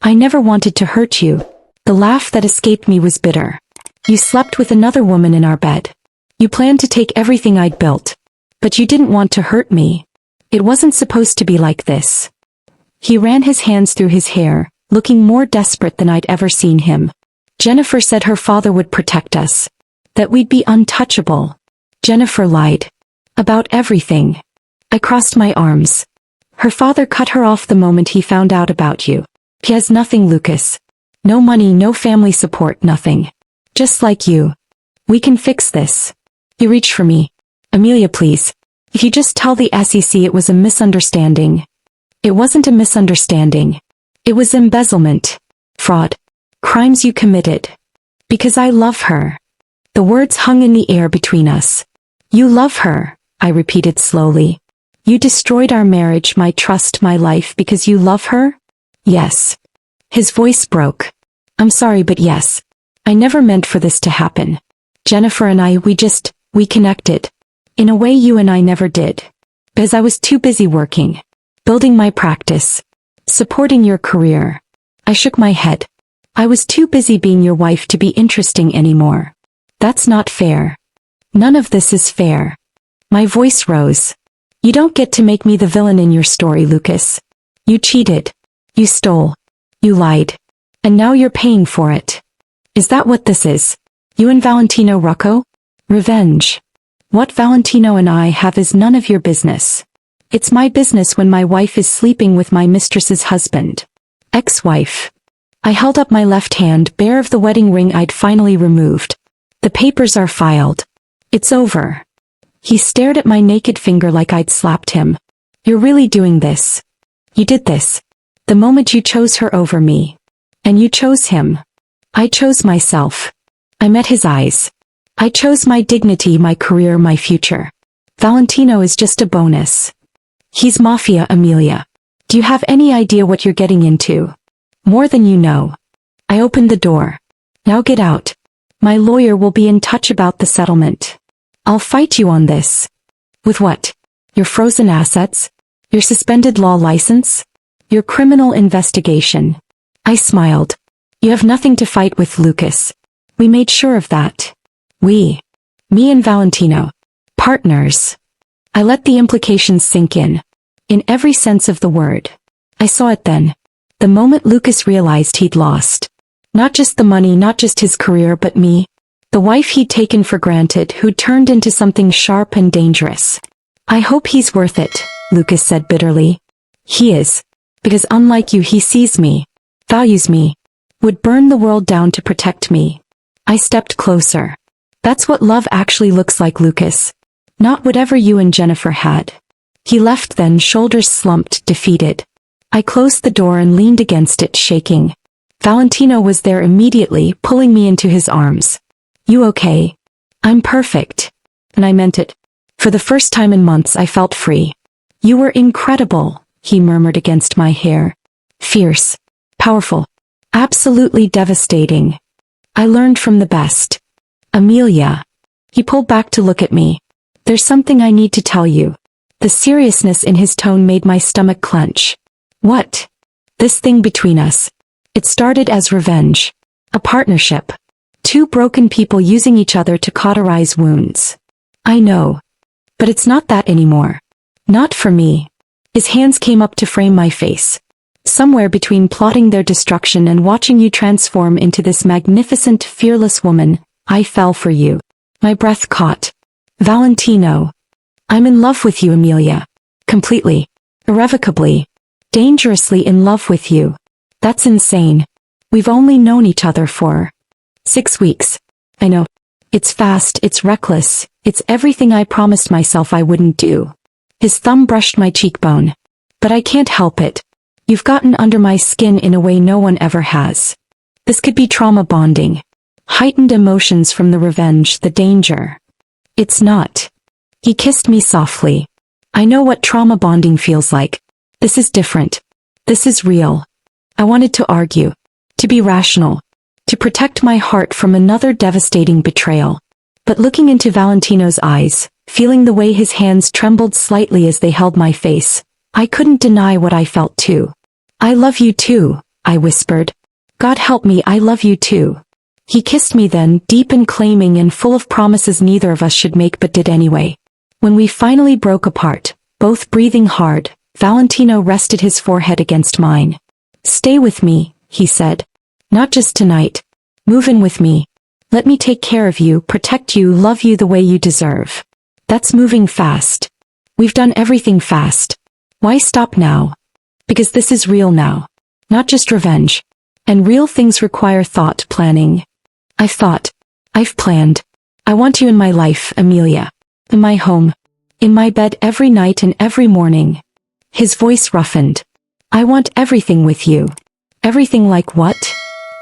I never wanted to hurt you. The laugh that escaped me was bitter. You slept with another woman in our bed. You planned to take everything I'd built. But you didn't want to hurt me. It wasn't supposed to be like this. He ran his hands through his hair, looking more desperate than I'd ever seen him. Jennifer said her father would protect us. That we'd be untouchable. Jennifer lied. About everything. I crossed my arms. Her father cut her off the moment he found out about you. He has nothing, Lucas. No money, no family support, nothing. Just like you. We can fix this. He reached for me. Amelia, please. If you just tell the SEC it was a misunderstanding. It wasn't a misunderstanding. It was embezzlement. Fraud. Crimes you committed. Because I love her. The words hung in the air between us. You love her, I repeated slowly. You destroyed our marriage, my trust, my life because you love her? Yes. His voice broke. I'm sorry, but yes. I never meant for this to happen. Jennifer and I, we connected. In a way you and I never did. Because I was too busy working. Building my practice. Supporting your career. I shook my head. I was too busy being your wife to be interesting anymore. That's not fair. None of this is fair. My voice rose. You don't get to make me the villain in your story, Lucas. You cheated. You stole. You lied. And now you're paying for it. Is that what this is? You and Valentino Rocco? Revenge. What Valentino and I have is none of your business. It's my business when my wife is sleeping with my mistress's husband. Ex-wife. I held up my left hand bare of the wedding ring I'd finally removed. The papers are filed. It's over. He stared at my naked finger like I'd slapped him. You're really doing this. You did this. The moment you chose her over me. And you chose him. I chose myself. I met his eyes. I chose my dignity, my career, my future. Valentino is just a bonus. He's Mafia, Amelia. Do you have any idea what you're getting into? More than you know. I opened the door. Now get out. My lawyer will be in touch about the settlement. I'll fight you on this. With what? Your frozen assets? Your suspended law license? Your criminal investigation? I smiled. You have nothing to fight with, Lucas. We made sure of that. We. Me and Valentino. Partners. I let the implications sink in. In every sense of the word. I saw it then. The moment Lucas realized he'd lost. Not just the money, not just his career, but me. The wife he'd taken for granted, who'd turned into something sharp and dangerous. I hope he's worth it, Lucas said bitterly. He is. Because unlike you, he sees me. Values me. Would burn the world down to protect me. I stepped closer. That's what love actually looks like, Lucas. Not whatever you and Jennifer had. He left then, shoulders slumped, defeated. I closed the door and leaned against it, shaking. Valentino was there immediately, pulling me into his arms. You okay? I'm perfect. And I meant it. For the first time in months I felt free. You were incredible, he murmured against my hair. Fierce. Powerful. Absolutely devastating. I learned from the best. Amelia. He pulled back to look at me. There's something I need to tell you. The seriousness in his tone made my stomach clench. What? This thing between us. It started as revenge. A partnership. Two broken people using each other to cauterize wounds. I know. But it's not that anymore. Not for me. His hands came up to frame my face. Somewhere between plotting their destruction and watching you transform into this magnificent, fearless woman, I fell for you. My breath caught. Valentino. I'm in love with you, Amelia. Completely. Irrevocably. Dangerously in love with you. That's insane. We've only known each other for 6 weeks. I know. It's fast, it's reckless, it's everything I promised myself I wouldn't do. His thumb brushed my cheekbone. But I can't help it. You've gotten under my skin in a way no one ever has. This could be trauma bonding. Heightened emotions from the revenge, the danger. It's not. He kissed me softly. I know what trauma bonding feels like. This is different. This is real. I wanted to argue. To be rational. To protect my heart from another devastating betrayal. But looking into Valentino's eyes, feeling the way his hands trembled slightly as they held my face, I couldn't deny what I felt too. I love you too, I whispered. God help me, I love you too. He kissed me then, deep and claiming and full of promises neither of us should make but did anyway. When we finally broke apart, both breathing hard, Valentino rested his forehead against mine. Stay with me, he said. Not just tonight. Move in with me. Let me take care of you, protect you, love you the way you deserve. That's moving fast. We've done everything fast. Why stop now? Because this is real now. Not just revenge. And real things require thought, planning. I've thought. I've planned. I want you in my life, Amelia. In my home. In my bed every night and every morning. His voice roughened. I want everything with you. Everything like what?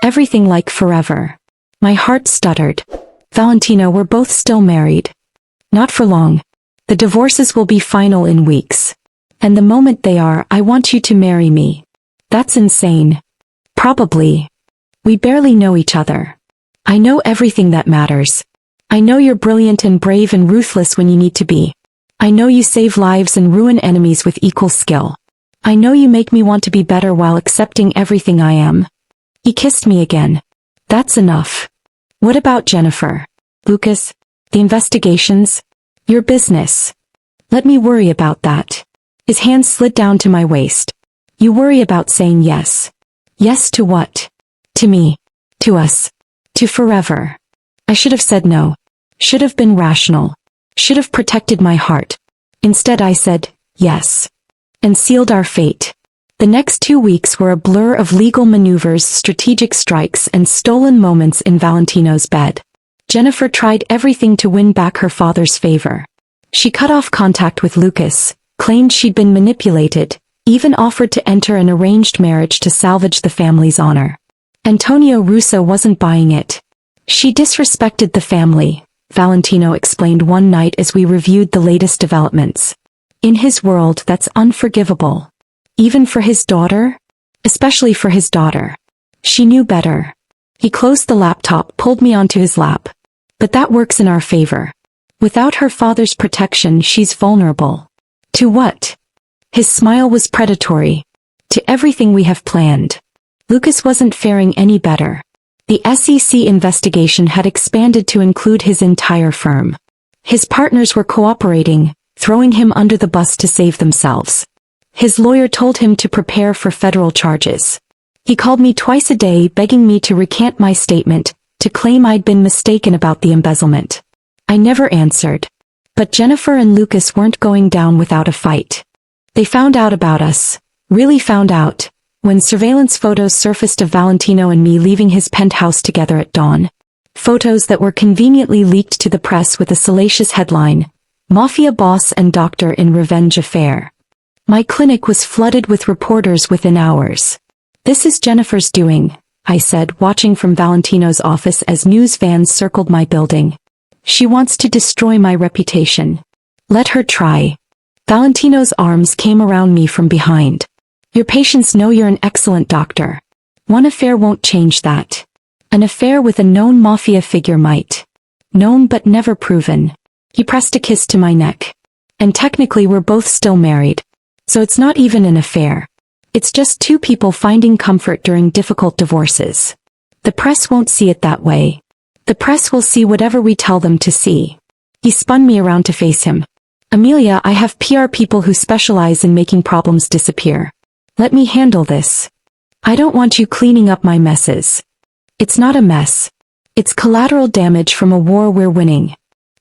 Everything like forever. My heart stuttered. Valentino, we're both still married. Not for long. The divorces will be final in weeks. And the moment they are, I want you to marry me. That's insane. Probably. We barely know each other. I know everything that matters. I know you're brilliant and brave and ruthless when you need to be. I know you save lives and ruin enemies with equal skill. I know you make me want to be better while accepting everything I am. He kissed me again. That's enough. What about Jennifer? Lucas? The investigations? Your business? Let me worry about that. His hand slid down to my waist. You worry about saying yes. Yes to what? To me. To us. To forever. I should have said no. Should have been rational. Should have protected my heart. Instead I said, yes. And sealed our fate. The next 2 weeks were a blur of legal maneuvers, strategic strikes, and stolen moments in Valentino's bed. Jennifer tried everything to win back her father's favor. She cut off contact with Lucas, claimed she'd been manipulated, even offered to enter an arranged marriage to salvage the family's honor. Antonio Russo wasn't buying it. She disrespected the family, Valentino explained one night as we reviewed the latest developments. In his world, that's unforgivable. Even for his daughter? Especially for his daughter. She knew better. He closed the laptop, pulled me onto his lap. But that works in our favor. Without her father's protection, she's vulnerable. To what? His smile was predatory. To everything we have planned. Lucas wasn't faring any better. The SEC investigation had expanded to include his entire firm. His partners were cooperating, throwing him under the bus to save themselves. His lawyer told him to prepare for federal charges. He called me twice a day begging me to recant my statement, to claim I'd been mistaken about the embezzlement. I never answered. But Jennifer and Lucas weren't going down without a fight. They found out about us, really found out, when surveillance photos surfaced of Valentino and me leaving his penthouse together at dawn. Photos that were conveniently leaked to the press with a salacious headline, Mafia boss and doctor in revenge affair. My clinic was flooded with reporters within hours. This is Jennifer's doing, I said, watching from Valentino's office as news vans circled my building. She wants to destroy my reputation. Let her try. Valentino's arms came around me from behind. Your patients know you're an excellent doctor. One affair won't change that. An affair with a known mafia figure might. Known but never proven. He pressed a kiss to my neck. And technically we're both still married. So it's not even an affair. It's just two people finding comfort during difficult divorces. The press won't see it that way. The press will see whatever we tell them to see. He spun me around to face him. Amelia, I have PR people who specialize in making problems disappear. Let me handle this. I don't want you cleaning up my messes. It's not a mess. It's collateral damage from a war we're winning.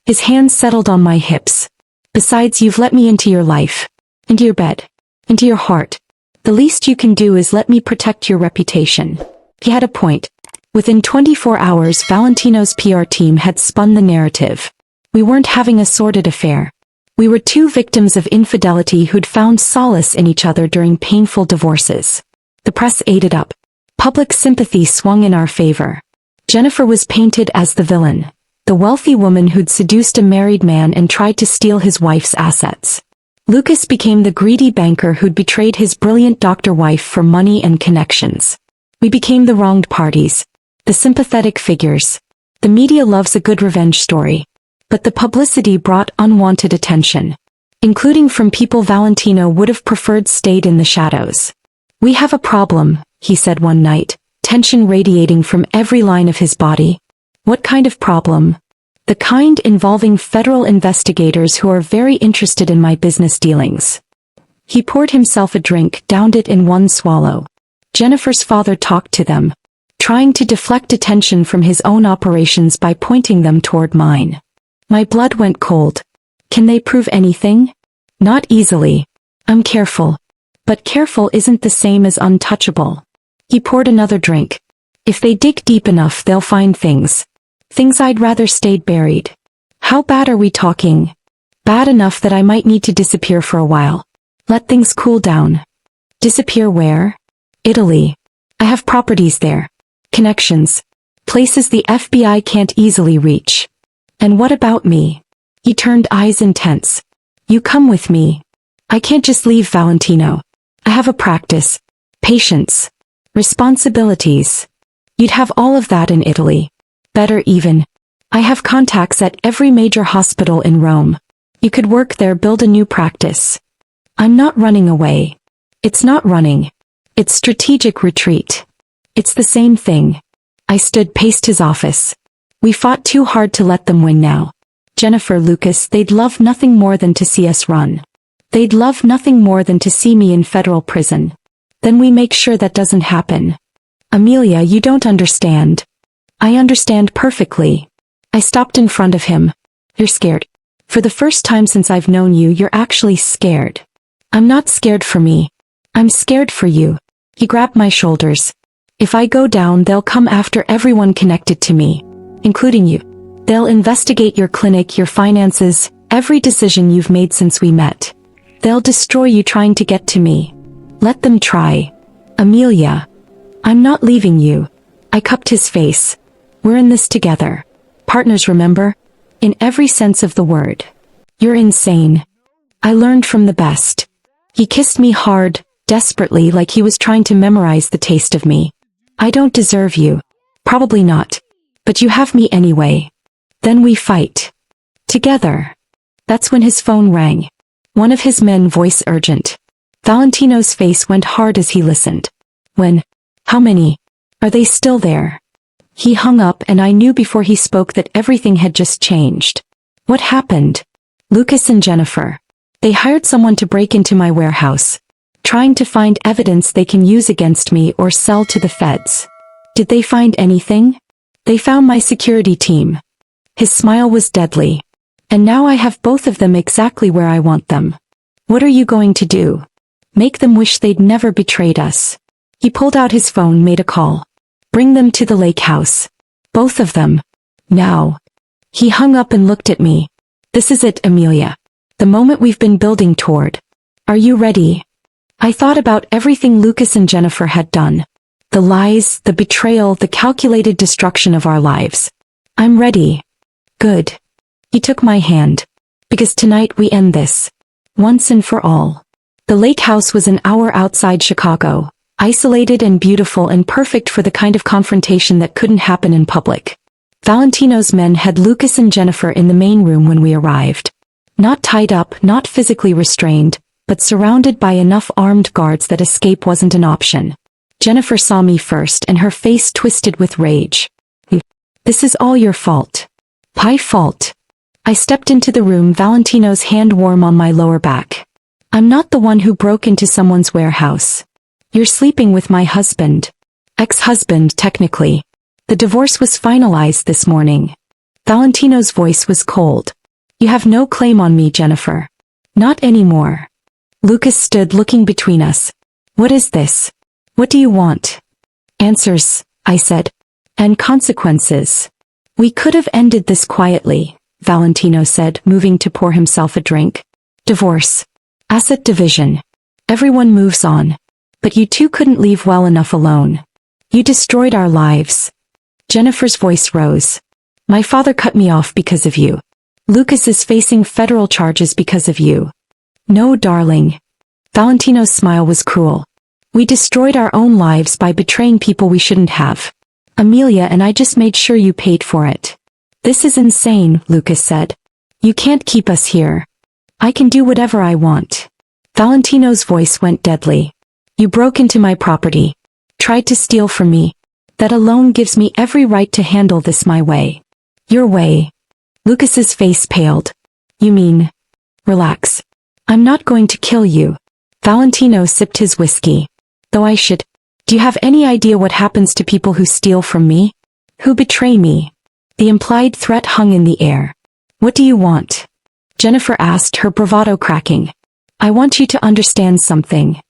His hands settled on my hips. Besides, you've let me into your life. Into your bed. Into your heart. The least you can do is let me protect your reputation. He had a point. Within 24 hours, Valentino's PR team had spun the narrative. We weren't having a sordid affair. We were two victims of infidelity who'd found solace in each other during painful divorces. The press ate it up. Public sympathy swung in our favor. Jennifer was painted as the villain, the wealthy woman who'd seduced a married man and tried to steal his wife's assets. Lucas became the greedy banker who'd betrayed his brilliant doctor wife for money and connections. We became the wronged parties, the sympathetic figures. The media loves a good revenge story. But the publicity brought unwanted attention, including from people Valentino would have preferred stayed in the shadows. We have a problem, he said one night, tension radiating from every line of his body. What kind of problem? The kind involving federal investigators who are very interested in my business dealings. He poured himself a drink, downed it in one swallow. Jennifer's father talked to them, trying to deflect attention from his own operations by pointing them toward mine. My blood went cold. Can they prove anything? Not easily. I'm careful. But careful isn't the same as untouchable. He poured another drink. If they dig deep enough, they'll find things. Things I'd rather stayed buried. How bad are we talking? Bad enough that I might need to disappear for a while. Let things cool down. Disappear where? Italy. I have properties there. Connections. Places the FBI can't easily reach. And what about me? He turned, eyes intense. You come with me. I can't just leave Valentino. I have a practice. Patients. Responsibilities. You'd have all of that in Italy. Better even. I have contacts at every major hospital in Rome. You could work there, build a new practice. I'm not running away. It's not running. It's strategic retreat. It's the same thing. I stood paced his office. We fought too hard to let them win now. Jennifer, Lucas, they'd love nothing more than to see us run. They'd love nothing more than to see me in federal prison. Then we make sure that doesn't happen. Amelia, you don't understand. I understand perfectly. I stopped in front of him. You're scared. For the first time since I've known you, you're actually scared. I'm not scared for me. I'm scared for you. He grabbed my shoulders. If I go down, they'll come after everyone connected to me, including you. They'll investigate your clinic, your finances, every decision you've made since we met. They'll destroy you trying to get to me. Let them try. Amelia. I'm not leaving you. I cupped his face. We're in this together. Partners, remember? In every sense of the word. You're insane. I learned from the best. He kissed me hard, desperately, like he was trying to memorize the taste of me. I don't deserve you. Probably not. But you have me anyway. Then we fight. Together. That's when his phone rang. One of his men, voice urgent. Valentino's face went hard as he listened. When? How many? Are they still there? He hung up and I knew before he spoke that everything had just changed. What happened? Lucas and Jennifer. They hired someone to break into my warehouse, trying to find evidence they can use against me or sell to the feds. Did they find anything? They found my security team. His smile was deadly. And now I have both of them exactly where I want them. What are you going to do? Make them wish they'd never betrayed us. He pulled out his phone, made a call. Bring them to the lake house. Both of them. Now. He hung up and looked at me. This is it, Amelia. The moment we've been building toward. Are you ready? I thought about everything Lucas and Jennifer had done. The lies, the betrayal, the calculated destruction of our lives. I'm ready. Good. He took my hand. Because tonight we end this. Once and for all. The lake house was an hour outside Chicago. Isolated and beautiful and perfect for the kind of confrontation that couldn't happen in public. Valentino's men had Lucas and Jennifer in the main room when we arrived. Not tied up, not physically restrained, but surrounded by enough armed guards that escape wasn't an option. Jennifer saw me first and her face twisted with rage. This is all your fault. My fault. I stepped into the room, Valentino's hand warm on my lower back. I'm not the one who broke into someone's warehouse. You're sleeping with my husband. Ex-husband, technically. The divorce was finalized this morning. Valentino's voice was cold. You have no claim on me, Jennifer. Not anymore. Lucas stood looking between us. What is this? What do you want? Answers, I said. And consequences. We could have ended this quietly, Valentino said, moving to pour himself a drink. Divorce. Asset division. Everyone moves on. But you two couldn't leave well enough alone. You destroyed our lives. Jennifer's voice rose. My father cut me off because of you. Lucas is facing federal charges because of you. No, darling. Valentino's smile was cruel. We destroyed our own lives by betraying people we shouldn't have. Amelia and I just made sure you paid for it. This is insane, Lucas said. You can't keep us here. I can do whatever I want. Valentino's voice went deadly. You broke into my property. Tried to steal from me. That alone gives me every right to handle this my way. Your way. Lucas's face paled. You mean? Relax. I'm not going to kill you. Valentino sipped his whiskey. Though I should. Do you have any idea what happens to people who steal from me? Who betray me? The implied threat hung in the air. What do you want? Jennifer asked, her bravado cracking. I want you to understand something.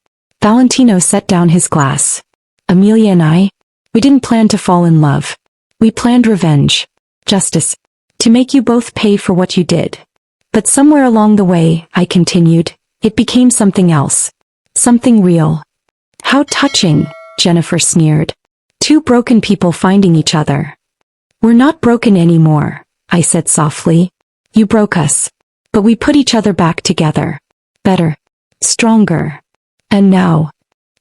Valentino set down his glass. Amelia and I, we didn't plan to fall in love. We planned revenge. Justice. To make you both pay for what you did. But somewhere along the way, I continued, it became something else. Something real. How touching, Jennifer sneered. Two broken people finding each other. We're not broken anymore, I said softly. You broke us. But we put each other back together. Better. Stronger. And now?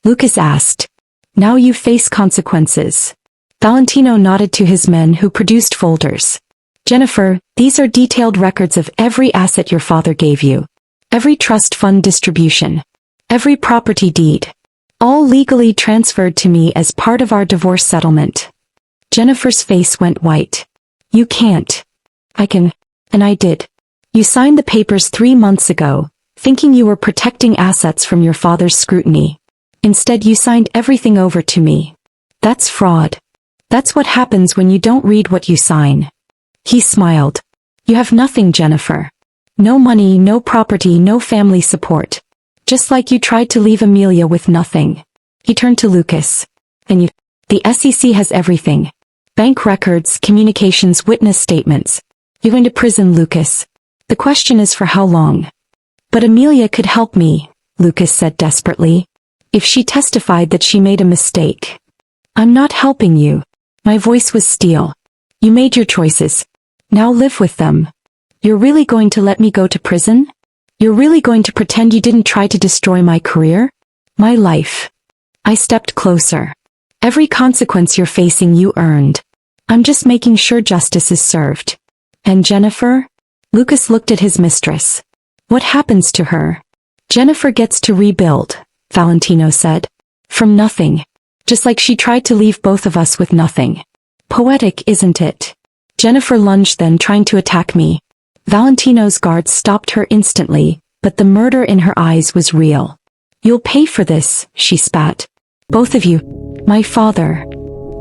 Lucas asked. Now you face consequences. Valentino nodded to his men who produced folders. Jennifer, these are detailed records of every asset your father gave you. Every trust fund distribution. Every property deed. All legally transferred to me as part of our divorce settlement. Jennifer's face went white. You can't. I can. And I did. You signed the papers 3 months ago, thinking you were protecting assets from your father's scrutiny. Instead you signed everything over to me. That's fraud. That's what happens when you don't read what you sign. He smiled. You have nothing, Jennifer. No money, no property, no family support. Just like you tried to leave Amelia with nothing. He turned to Lucas. And you. The SEC has everything. Bank records, communications, witness statements. You're going to prison, Lucas. The question is for how long? But Amelia could help me, Lucas said desperately. If she testified that she made a mistake. I'm not helping you. My voice was steel. You made your choices. Now live with them. You're really going to let me go to prison? You're really going to pretend you didn't try to destroy my career? My life. I stepped closer. Every consequence you're facing you earned. I'm just making sure justice is served. And Jennifer? Lucas looked at his mistress. What happens to her? Jennifer gets to rebuild, Valentino said. From nothing. Just like she tried to leave both of us with nothing. Poetic, isn't it? Jennifer lunged then, trying to attack me. Valentino's guards stopped her instantly, but the murder in her eyes was real. You'll pay for this, she spat. Both of you. My father.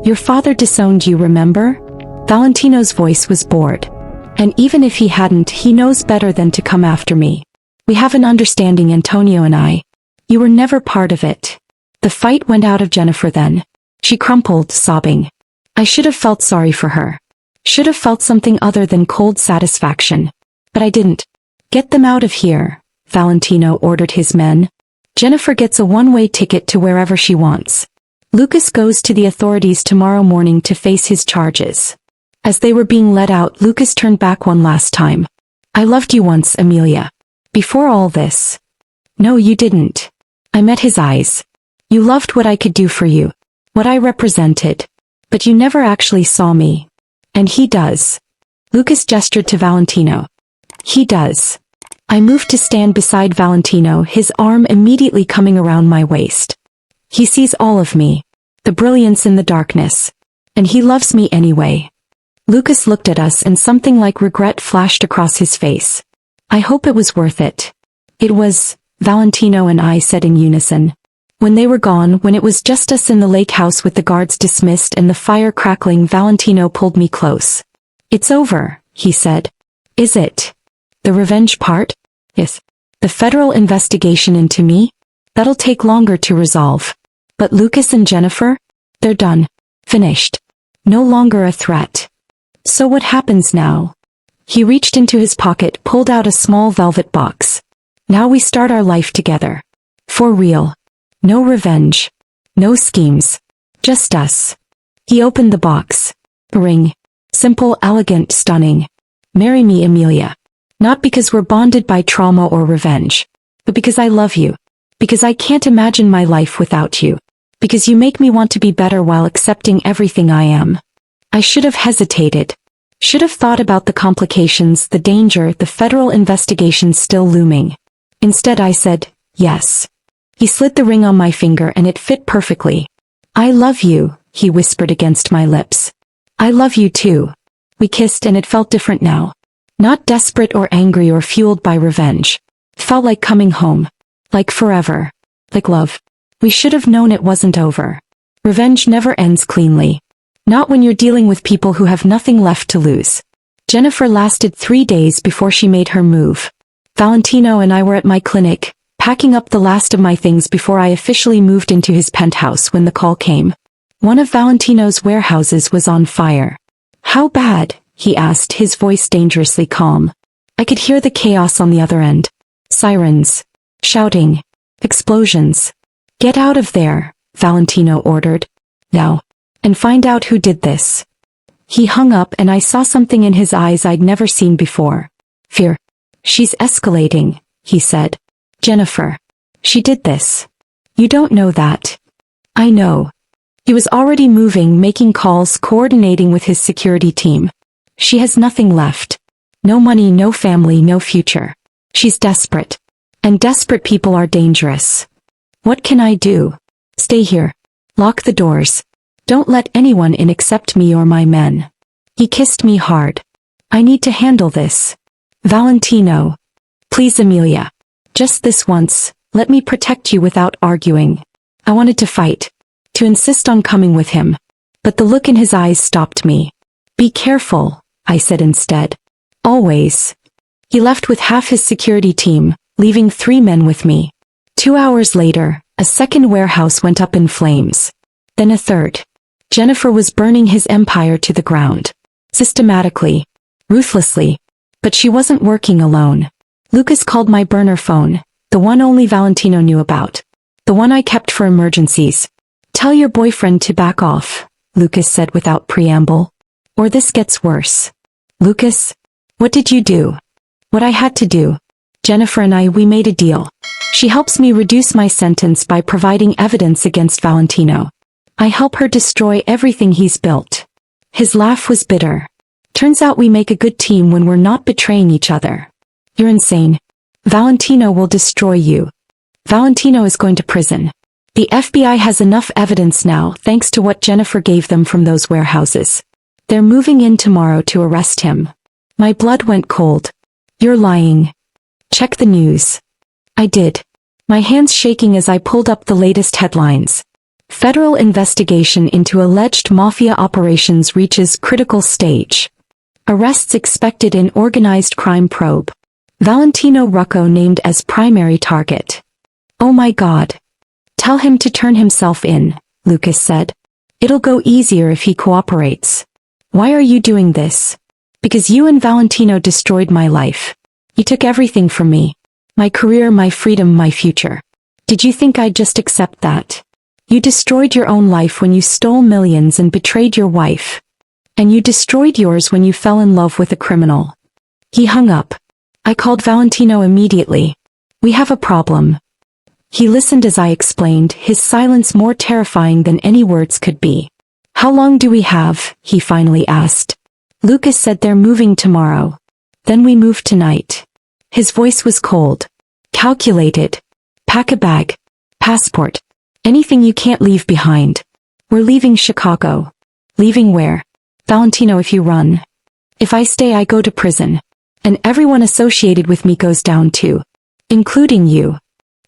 Your father disowned you, remember? Valentino's voice was bored. And even if he hadn't, he knows better than to come after me. We have an understanding, Antonio and I. You were never part of it. The fight went out of Jennifer then. She crumpled, sobbing. I should have felt sorry for her. Should have felt something other than cold satisfaction. But I didn't. Get them out of here, Valentino ordered his men. Jennifer gets a one-way ticket to wherever she wants. Lucas goes to the authorities tomorrow morning to face his charges. As they were being let out, Lucas turned back one last time. I loved you once, Amelia. Before all this. No, you didn't. I met his eyes. You loved what I could do for you. What I represented. But you never actually saw me. And he does. Lucas gestured to Valentino. He does. I moved to stand beside Valentino, his arm immediately coming around my waist. He sees all of me. The brilliance in the darkness. And he loves me anyway. Lucas looked at us and something like regret flashed across his face. I hope it was worth it. It was, Valentino and I said in unison. When they were gone, when it was just us in the lake house with the guards dismissed and the fire crackling, Valentino pulled me close. It's over, he said. Is it? The revenge part? Yes. The federal investigation into me? That'll take longer to resolve. But Lucas and Jennifer? They're done. Finished. No longer a threat. So what happens now? He reached into his pocket, pulled out a small velvet box. Now we start our life together. For real. No revenge. No schemes. Just us. He opened the box. A ring. Simple, elegant, stunning. Marry me, Amelia. Not because we're bonded by trauma or revenge. But because I love you. Because I can't imagine my life without you. Because you make me want to be better while accepting everything I am. I should have hesitated. Should have thought about the complications, the danger, the federal investigation still looming. Instead I said, yes. He slid the ring on my finger and it fit perfectly. I love you, he whispered against my lips. I love you too. We kissed and it felt different now. Not desperate or angry or fueled by revenge. It felt like coming home. Like forever. Like love. We should have known it wasn't over. Revenge never ends cleanly. Not when you're dealing with people who have nothing left to lose. Jennifer lasted 3 days before she made her move. Valentino and I were at my clinic, packing up the last of my things before I officially moved into his penthouse when the call came. One of Valentino's warehouses was on fire. How bad? He asked, his voice dangerously calm. I could hear the chaos on the other end. Sirens. Shouting. Explosions. Get out of there, Valentino ordered. Now. And find out who did this. He hung up and I saw something in his eyes I'd never seen before. Fear. She's escalating, he said. Jennifer. She did this. You don't know that. I know. He was already moving, making calls, coordinating with his security team. She has nothing left. No money, no family, no future. She's desperate. And desperate people are dangerous. What can I do? Stay here. Lock the doors. Don't let anyone in except me or my men. He kissed me hard. I need to handle this. Valentino. Please, Amelia. Just this once, let me protect you without arguing. I wanted to fight. To insist on coming with him. But the look in his eyes stopped me. Be careful, I said instead. Always. He left with half his security team, leaving 3 men with me. 2 hours later, a second warehouse went up in flames. Then a third. Jennifer was burning his empire to the ground. Systematically. Ruthlessly. But she wasn't working alone. Lucas called my burner phone, the one only Valentino knew about. The one I kept for emergencies. Tell your boyfriend to back off, Lucas said without preamble. Or this gets worse. Lucas? What did you do? What I had to do. Jennifer and we made a deal. She helps me reduce my sentence by providing evidence against Valentino. I help her destroy everything he's built. His laugh was bitter. Turns out we make a good team when we're not betraying each other. You're insane. Valentino will destroy you. Valentino is going to prison. The FBI has enough evidence now thanks to what Jennifer gave them from those warehouses. They're moving in tomorrow to arrest him. My blood went cold. You're lying. Check the news. I did. My hands shaking as I pulled up the latest headlines. Federal investigation into alleged Mafia operations reaches critical stage. Arrests expected in organized crime probe. Valentino Rucco named as primary target. Oh my God. Tell him to turn himself in, Lucas said. It'll go easier if he cooperates. Why are you doing this? Because you and Valentino destroyed my life. You took everything from me. My career, my freedom, my future. Did you think I'd just accept that? You destroyed your own life when you stole millions and betrayed your wife. And you destroyed yours when you fell in love with a criminal. He hung up. I called Valentino immediately. We have a problem. He listened as I explained, his silence more terrifying than any words could be. How long do we have? He finally asked. Lucas said they're moving tomorrow. Then we move tonight. His voice was cold. Calculated. Pack a bag. Passport. Anything you can't leave behind. We're leaving Chicago. Leaving where? Valentino, if you run. If I stay, I go to prison. And everyone associated with me goes down too. Including you.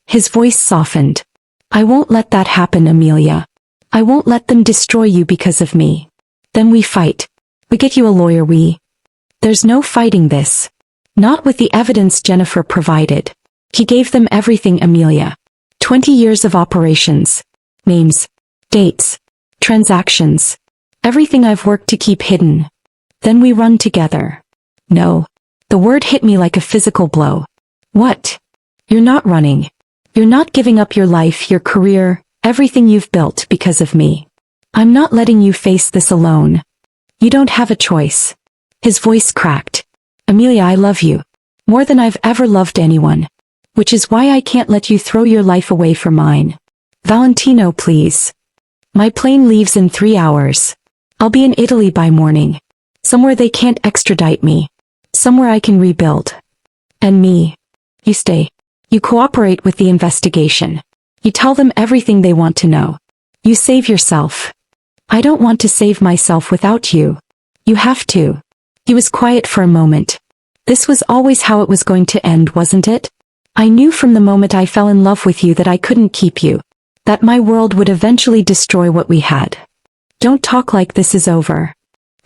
His voice softened. I won't let that happen, Amelia. I won't let them destroy you because of me. Then we fight. We get you a lawyer, There's no fighting this. Not with the evidence Jennifer provided. He gave them everything, Amelia. 20 years of operations. Names. Dates. Transactions. Everything I've worked to keep hidden. Then we run together. No. The word hit me like a physical blow. What? You're not running. You're not giving up your life, your career, everything you've built because of me. I'm not letting you face this alone. You don't have a choice. His voice cracked. Amelia, I love you. More than I've ever loved anyone. Which is why I can't let you throw your life away for mine. Valentino, please. My plane leaves in 3 hours. I'll be in Italy by morning. Somewhere they can't extradite me. Somewhere I can rebuild. And me. You stay. You cooperate with the investigation. You tell them everything they want to know. You save yourself. I don't want to save myself without you. You have to. He was quiet for a moment. This was always how it was going to end, wasn't it? I knew from the moment I fell in love with you that I couldn't keep you. That my world would eventually destroy what we had. Don't talk like this is over.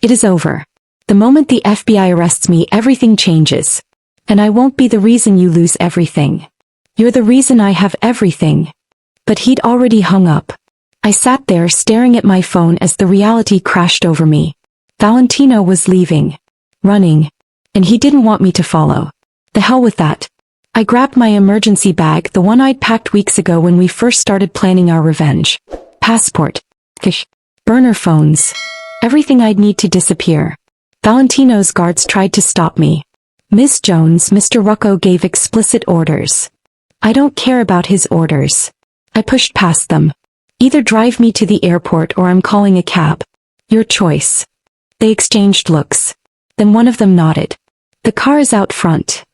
It is over. The moment the FBI arrests me, everything changes. And I won't be the reason you lose everything. You're the reason I have everything. But he'd already hung up. I sat there staring at my phone as the reality crashed over me. Valentino was leaving. Running. And he didn't want me to follow. The hell with that. I grabbed my emergency bag, the one I'd packed weeks ago when we first started planning our revenge. Passport. Cash. Burner phones. Everything I'd need to disappear. Valentino's guards tried to stop me. Miss Jones, Mr. Rucco gave explicit orders. I don't care about his orders. I pushed past them. Either drive me to the airport or I'm calling a cab. Your choice. They exchanged looks. Then one of them nodded. The car is out front.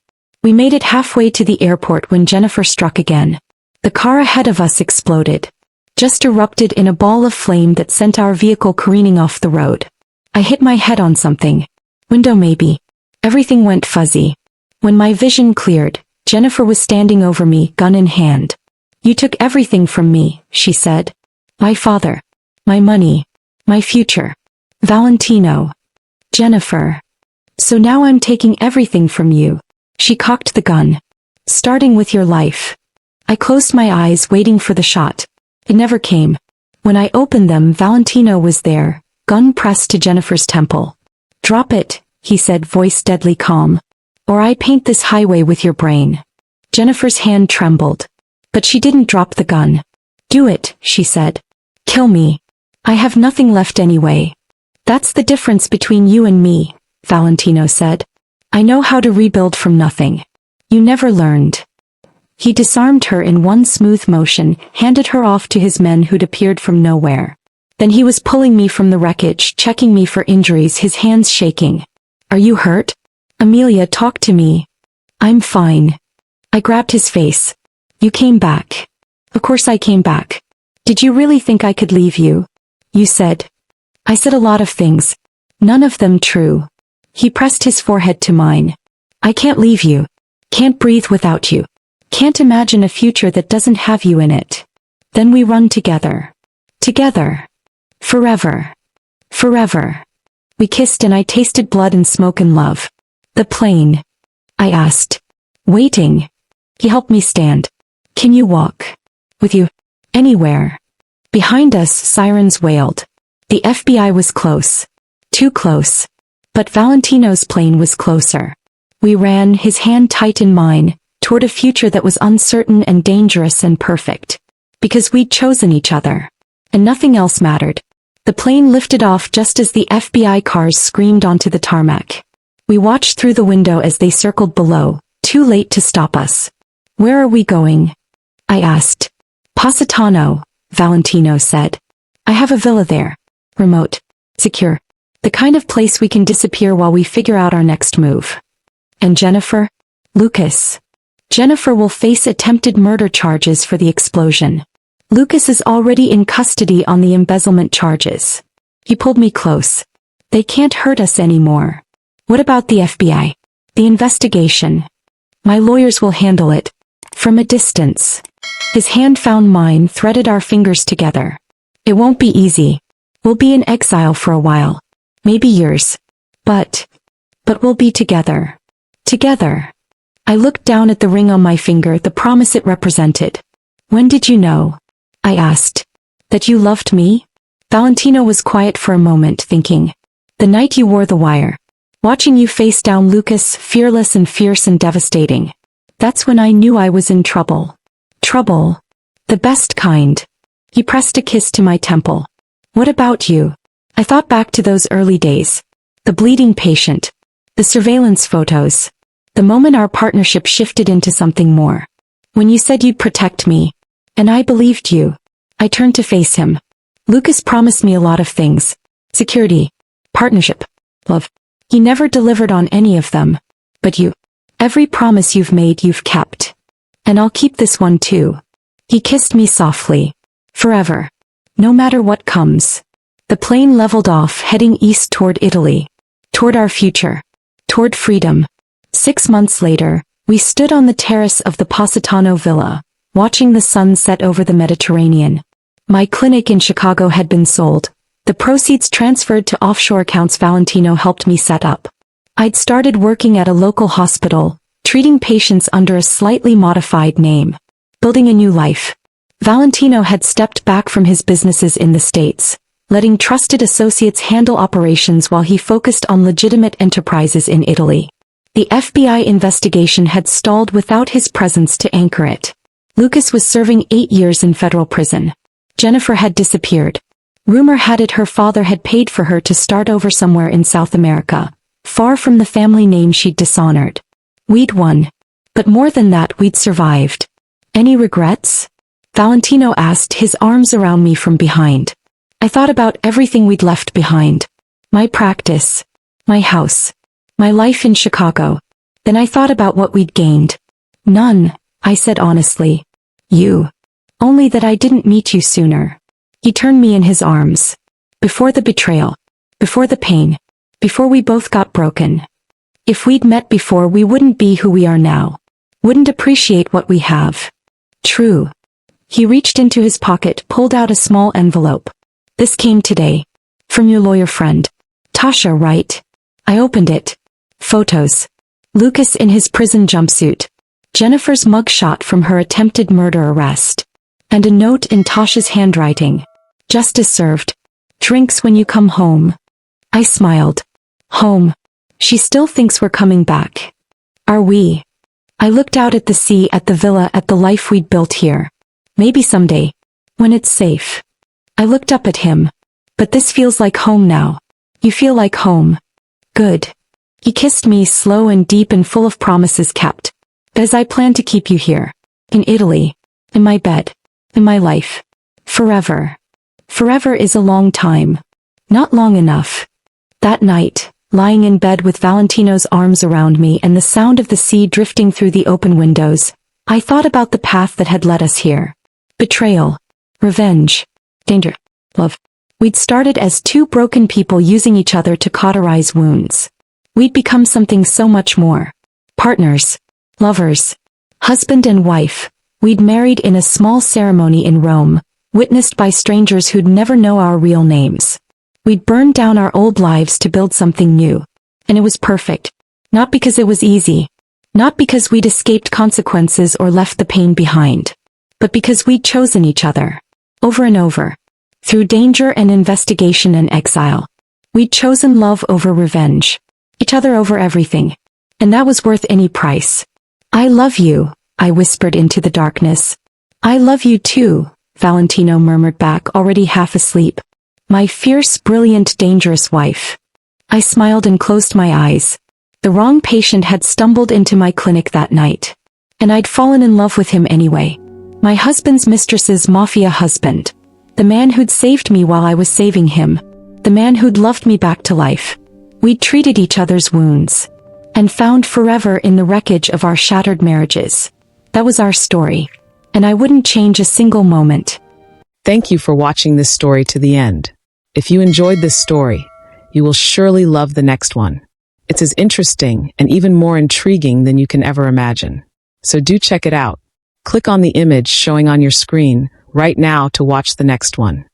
We made it halfway to the airport when Jennifer struck again. The car ahead of us exploded. Just erupted in a ball of flame that sent our vehicle careening off the road. I hit my head on something. Window maybe. Everything went fuzzy. When my vision cleared, Jennifer was standing over me, gun in hand. "You took everything from me," she said. "My father. My money. My future. Valentino. Jennifer. So now I'm taking everything from you." She cocked the gun. "Starting with your life." I closed my eyes waiting for the shot. It never came. When I opened them, Valentino was there, gun pressed to Jennifer's temple. "Drop it," he said, voice deadly calm. "Or I paint this highway with your brain." Jennifer's hand trembled. But she didn't drop the gun. "Do it," she said. "Kill me. I have nothing left anyway." "That's the difference between you and me," Valentino said. "I know how to rebuild from nothing. You never learned." He disarmed her in one smooth motion, handed her off to his men who'd appeared from nowhere. Then he was pulling me from the wreckage, checking me for injuries, his hands shaking. "Are you hurt? Amelia, talk to me." "I'm fine." I grabbed his face. "You came back." "Of course I came back. Did you really think I could leave you?" "You said." "I said a lot of things. None of them true." He pressed his forehead to mine. "I can't leave you. Can't breathe without you. Can't imagine a future that doesn't have you in it. Then we run together. Together. Forever. Forever." We kissed and I tasted blood and smoke and love. "The plane?" I asked. "Waiting." He helped me stand. "Can you walk?" "With you? Anywhere." Behind us, sirens wailed. The FBI was close. Too close. But Valentino's plane was closer. We ran, his hand tight in mine, toward a future that was uncertain and dangerous and perfect. Because we'd chosen each other. And nothing else mattered. The plane lifted off just as the FBI cars screamed onto the tarmac. We watched through the window as they circled below, too late to stop us. "Where are we going?" I asked. "Positano," Valentino said. "I have a villa there. Remote. Secure. The kind of place we can disappear while we figure out our next move." "And Jennifer?" "Lucas. Jennifer will face attempted murder charges for the explosion. Lucas is already in custody on the embezzlement charges." He pulled me close. "They can't hurt us anymore." "What about the FBI? The investigation?" "My lawyers will handle it. From a distance." His hand found mine, threaded our fingers together. "It won't be easy. We'll be in exile for a while. Maybe years. But we'll be together. Together." I looked down at the ring on my finger, the promise it represented. "When did you know?" I asked. "That you loved me?" Valentino was quiet for a moment, thinking. "The night you wore the wire. Watching you face down Lucas, fearless and fierce and devastating. That's when I knew I was in trouble. Trouble. The best kind." He pressed a kiss to my temple. "What about you?" I thought back to those early days. The bleeding patient. The surveillance photos. The moment our partnership shifted into something more. When you said you'd protect me. And I believed you. I turned to face him. "Lucas promised me a lot of things. Security. Partnership. Love. He never delivered on any of them. But you. Every promise you've made, you've kept. And I'll keep this one too." He kissed me softly. "Forever. No matter what comes." The plane leveled off, heading east toward Italy. Toward our future. Toward freedom. 6 months later, we stood on the terrace of the Positano Villa, watching the sun set over the Mediterranean. My clinic in Chicago had been sold. The proceeds transferred to offshore accounts Valentino helped me set up. I'd started working at a local hospital, treating patients under a slightly modified name. Building a new life. Valentino had stepped back from his businesses in the States, letting trusted associates handle operations while he focused on legitimate enterprises in Italy. The FBI investigation had stalled without his presence to anchor it. Lucas was serving 8 years in federal prison. Jennifer had disappeared. Rumor had it her father had paid for her to start over somewhere in South America, far from the family name she'd dishonored. We'd won. But more than that, we'd survived. "Any regrets?" Valentino asked, his arms around me from behind. I thought about everything we'd left behind. My practice. My house. My life in Chicago. Then I thought about what we'd gained. "None," I said honestly. You. Only that I didn't meet you sooner. He turned me in his arms. Before the betrayal. Before the pain. Before we both got broken. If we'd met before, we wouldn't be who we are now. Wouldn't appreciate what we have. True. He reached into his pocket, pulled out a small envelope. This came today. From your lawyer friend. Tasha, right? I opened it. Photos. Lucas in his prison jumpsuit. Jennifer's mugshot from her attempted murder arrest. And a note in Tasha's handwriting. Justice served. Drinks when you come home. I smiled. Home. She still thinks we're coming back. Are we? I looked out at the sea, at the villa, at the life we'd built here. Maybe someday. When it's safe. I looked up at him. But this feels like home now. You feel like home. Good. He kissed me, slow and deep and full of promises kept. As I plan to keep you here. In Italy. In my bed. In my life. Forever. Forever is a long time. Not long enough. That night, lying in bed with Valentino's arms around me and the sound of the sea drifting through the open windows, I thought about the path that had led us here. Betrayal. Revenge. Danger. Love. We'd started as two broken people using each other to cauterize wounds. We'd become something so much more. Partners. Lovers. Husband and wife. We'd married in a small ceremony in Rome, witnessed by strangers who'd never know our real names. We'd burned down our old lives to build something new. And it was perfect. Not because it was easy. Not because we'd escaped consequences or left the pain behind. But because we'd chosen each other. Over and over. Through danger and investigation and exile. We'd chosen love over revenge. Each other over everything. And that was worth any price. I love you, I whispered into the darkness. I love you too, Valentino murmured back, already half asleep. My fierce, brilliant, dangerous wife. I smiled and closed my eyes. The wrong patient had stumbled into my clinic that night. And I'd fallen in love with him anyway. My husband's mistress's Mafia husband. The man who'd saved me while I was saving him. The man who'd loved me back to life. We'd treated each other's wounds. And found forever in the wreckage of our shattered marriages. That was our story. And I wouldn't change a single moment. Thank you for watching this story to the end. If you enjoyed this story, you will surely love the next one. It's as interesting and even more intriguing than you can ever imagine. So do check it out. Click on the image showing on your screen right now to watch the next one.